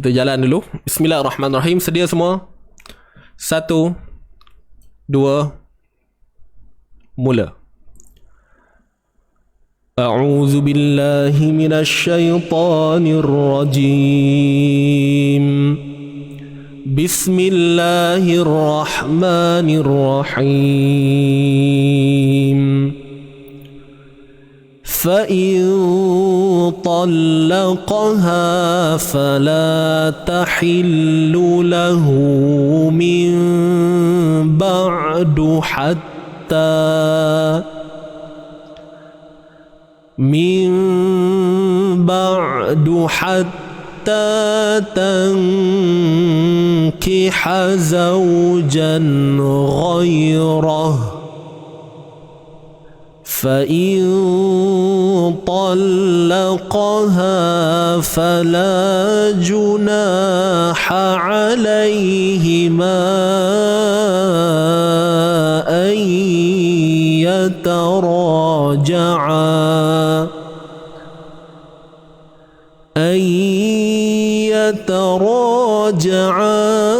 jalan dulu. Bismillahirrahmanirrahim. Sedia semua? 1 2 mula. A'udzu billahi minasy syaithanir rajim. Bismillahirrahmanirrahim. فإن طلقها فلا تحل له من بعد حتى تنكح زوجا غيره فإن طلقها فلا جناح عليهما أن يتراجعا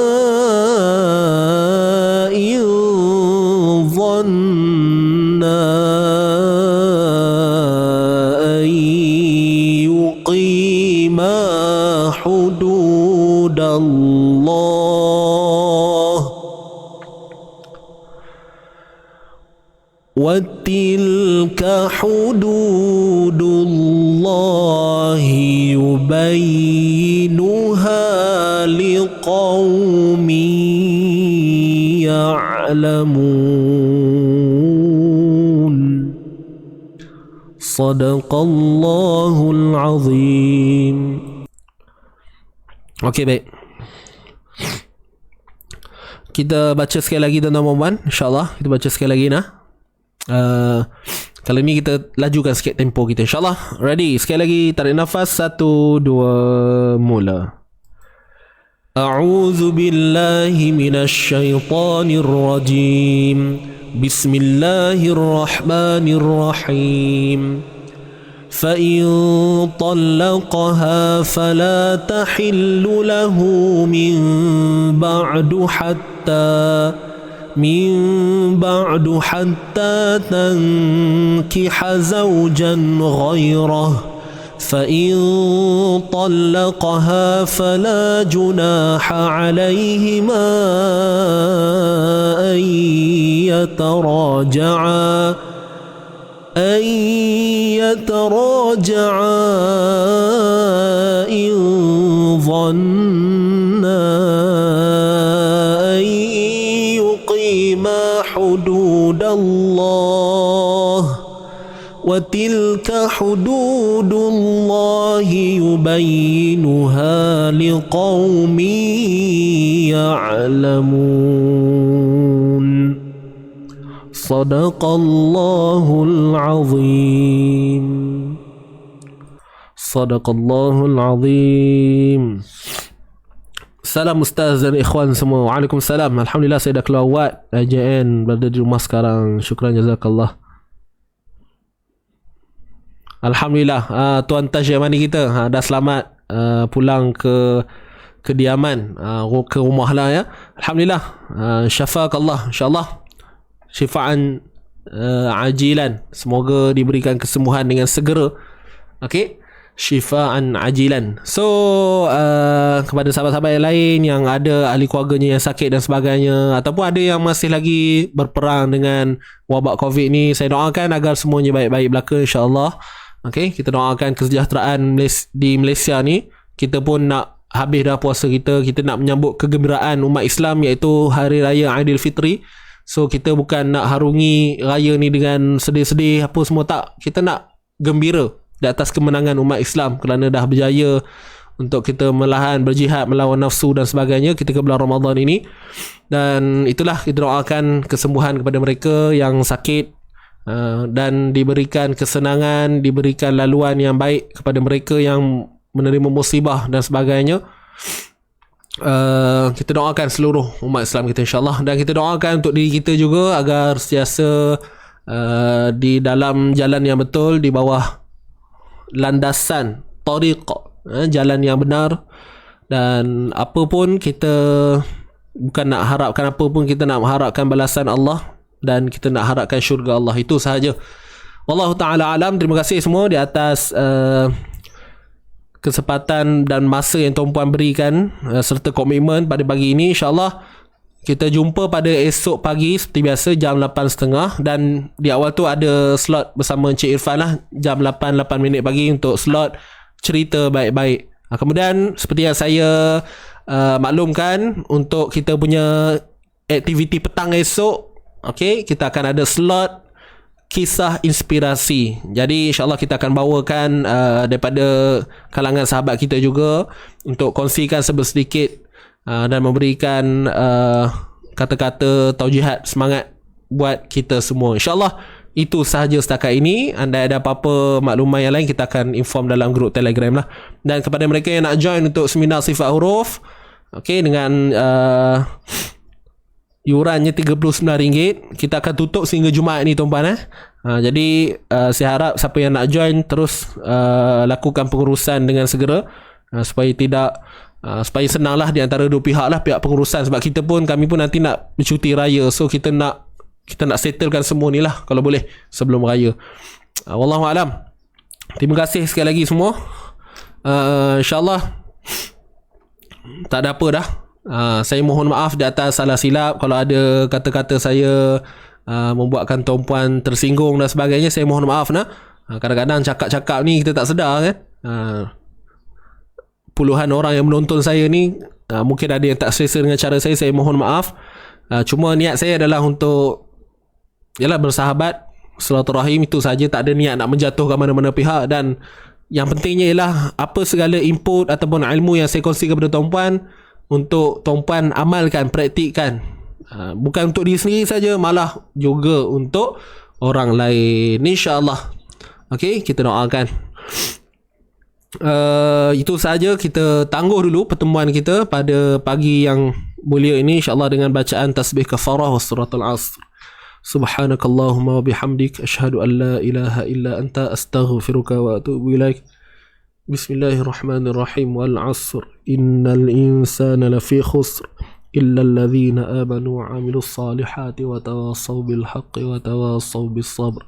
إن ظنا أن يقيما حدود الله وتلك حدود الله يبينها لقوم يعلمون صدق الله العظيم. Okey, baik. Kita baca sekali lagi tuan-tuan dan puan, insya-Allah. Kita baca sekali lagi nah. Kali ni kita lajukan sikit tempo kita, insya-Allah. Ready? Sekali lagi tarik nafas, 1 2 mula. A'udzu billahi minasy syaithanir rajim. Bismillahirrahmanirrahim. فإن طلقها فلا تحل له من بعد حتى تنكح زوجا غيره فإن طلقها فلا جناح عليهما أن يتراجعا إن ظنا أن يقيما حدود الله وتلك حدود الله يبينها لقوم يعلمون صدق الله العظيم. صدق الله العظيم. Salam Ustaz dan ikhwan semua. Waalaikumsalam. Alhamdulillah saya dah keluar wad AJN, berada di rumah sekarang. Syukran jazakallah. Alhamdulillah. Tuan Taj Yamani kita dah selamat pulang ke kediaman, ke rumah lah ya. Alhamdulillah. Syafakallah, insyaAllah syifaan ajilan. Semoga diberikan kesembuhan dengan segera. Okey, syifaan ajilan. So kepada sahabat-sahabat yang lain yang ada ahli keluarganya yang sakit dan sebagainya, ataupun ada yang masih lagi berperang dengan wabak COVID ni, saya doakan agar semuanya baik-baik belaka, insya-Allah. Okey, kita doakan kesejahteraan di Malaysia ni. Kita pun nak habis dah puasa kita nak menyambut kegembiraan umat Islam, iaitu Hari Raya Aidilfitri. So kita bukan nak harungi raya ni dengan sedih-sedih apa semua, tak. Kita nak gembira di atas kemenangan umat Islam kerana dah berjaya untuk kita melahan, berjihad melawan nafsu dan sebagainya ketika bulan Ramadan ini. Dan itulah kita doakan kesembuhan kepada mereka yang sakit, dan diberikan kesenangan, diberikan laluan yang baik kepada mereka yang menerima musibah dan sebagainya. Kita doakan seluruh umat Islam kita, insyaAllah. Dan kita doakan untuk diri kita juga agar sentiasa di dalam jalan yang betul, di bawah landasan tariq, jalan yang benar. Dan apa pun kita bukan nak harapkan apa pun, kita nak harapkan balasan Allah dan kita nak harapkan syurga Allah. Itu sahaja. Wallahu ta'ala alam. Terima kasih semua di atas kesempatan dan masa yang tuan-puan berikan, serta komitmen pada pagi ini. InsyaAllah kita jumpa pada esok pagi seperti biasa jam 8.30. Dan di awal tu ada slot bersama Encik Irfan lah, jam 8 minit pagi untuk slot cerita baik-baik. Kemudian seperti yang saya maklumkan, untuk kita punya aktiviti petang esok, okay, kita akan ada slot kisah inspirasi. Jadi insyaAllah kita akan bawakan daripada kalangan sahabat kita juga untuk kongsikan sedikit dan memberikan kata-kata taujihat semangat buat kita semua. InsyaAllah itu sahaja setakat ini. Anda ada apa-apa maklumat yang lain, kita akan inform dalam grup Telegram lah. Dan kepada mereka yang nak join untuk seminar sifat huruf, okay, dengan yurannya RM39, kita akan tutup sehingga Jumaat ni tuan-puan. Jadi saya harap siapa yang nak join terus lakukan pengurusan dengan segera, supaya senanglah di antara dua pihak lah, pihak pengurusan. Sebab kami pun nanti nak bercuti raya, so kita nak settlekan semua ni lah kalau boleh sebelum raya. Wallahu alam. Terima kasih sekali lagi semua. InsyaAllah tak ada apa dah. Saya mohon maaf di atas salah silap kalau ada kata-kata saya membuatkan tuan-puan tersinggung dan sebagainya, saya mohon maaf nak. Kadang-kadang cakap-cakap ni kita tak sedar kan. Puluhan orang yang menonton saya ni, mungkin ada yang tak selesa dengan cara saya mohon maaf. Cuma niat saya adalah untuk bersahabat, silaturahim, itu saja. Tak ada niat nak menjatuhkan mana-mana pihak. Dan yang pentingnya ialah apa segala input ataupun ilmu yang saya kongsikan kepada tuan-puan, untuk tuan-puan amalkan, praktikkan. Bukan untuk diri sendiri saja, malah juga untuk orang lain, insya-Allah. Okey, kita doakan. Itu saja, kita tangguh dulu pertemuan kita pada pagi yang mulia ini, insya-Allah, dengan bacaan tasbih kafarah wa suratul asr. Subhanakallahumma wa bihamdik, asyhadu an la ilaha illa anta, astaghfiruka wa atubu ilaik. Bismillahirrahmanirrahim. Wal 'asr innal insana lafi khusr illa alladhina amanu wa 'amilus salihati wa tawassaw bil haqqi wa tawassaw bis sabr.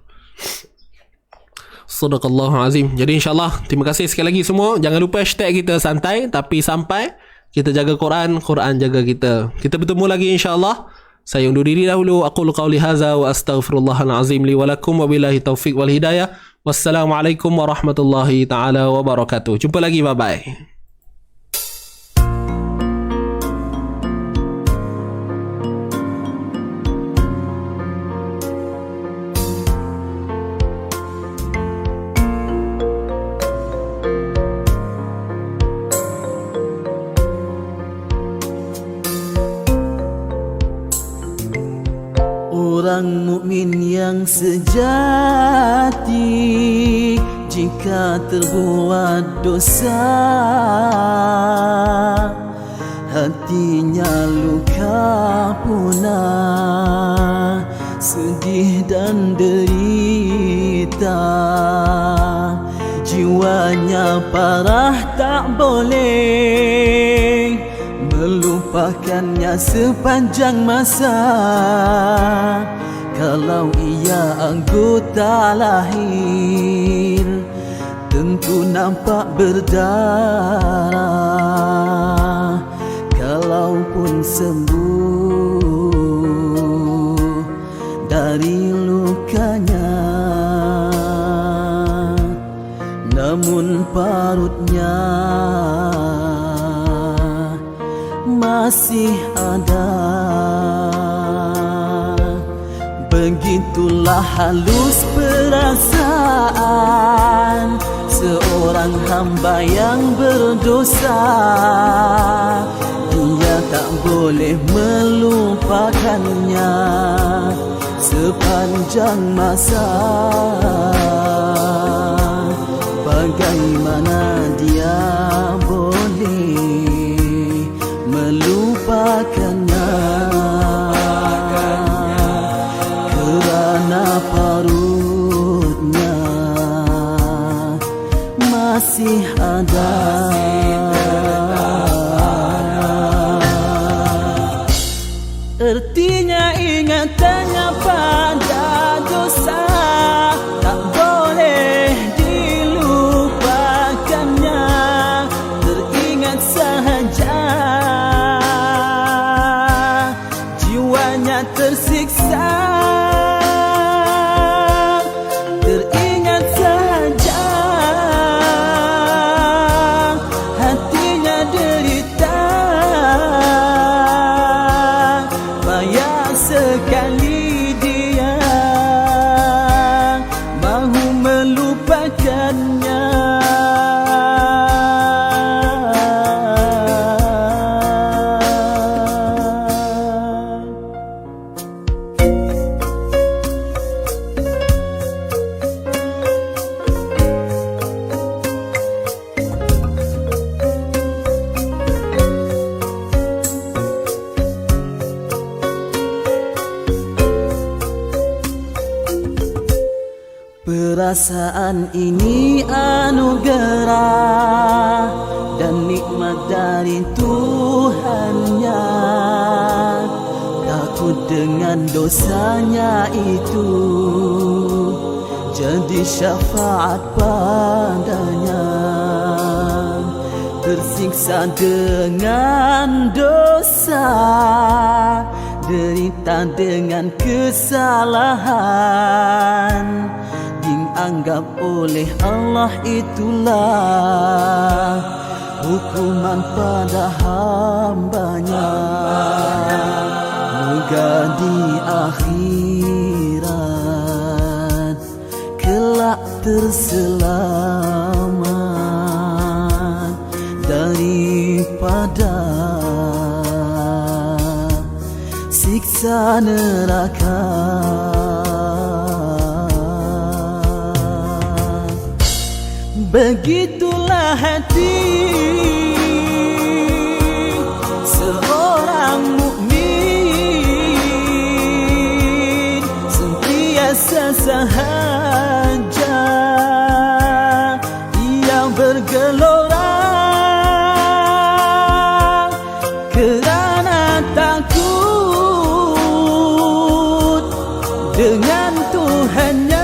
Sadaqallahu azim. Jadi insya-Allah, terima kasih sekali lagi semua. Jangan lupa hashtag kita santai tapi sampai. Kita jaga Quran, Quran jaga kita. Kita bertemu lagi insya-Allah. Saya undur diri dahulu. Aqulu qawli hadza wa astaghfirullahal azim li wa lakum wa billahi taufiq wal hidayah. Wassalamualaikum warahmatullahi taala wabarakatuh. Jumpa lagi, bye bye. Orang mukmin yang sejati jika terbuat dosa, hatinya luka punah, sedih dan derita. Jiwanya parah, tak boleh melupakannya sepanjang masa. Kalau ia anggota lahir, tentu nampak berdarah. Kalaupun sembuh dari lukanya, namun parutnya masih ada. Begitulah halus perasaan seorang hamba yang berdosa. Dia tak boleh melupakannya sepanjang masa. Bagaimana dia boleh melupakannya, kerana parutnya masih ada. Ertinya ingatannya pada dosa tak boleh dilupakannya, teringat sahaja jiwanya tersiksa. Teringat sahaja hatinya derita. Payah sekali dia mahu melupakannya. Perasaan ini anugerah dan nikmat dari Tuhannya. Takut dengan dosanya itu jadi syafaat padanya. Tersiksa dengan dosa derita dengan kesalahan, dianggap oleh Allah itulah hukuman pada hambanya. Moga di akhirat kelak terselamat daripada siksa neraka. Begitulah hati seorang mukmin, sentiasa sahaja ia bergelora kerana takut dengan Tuhannya.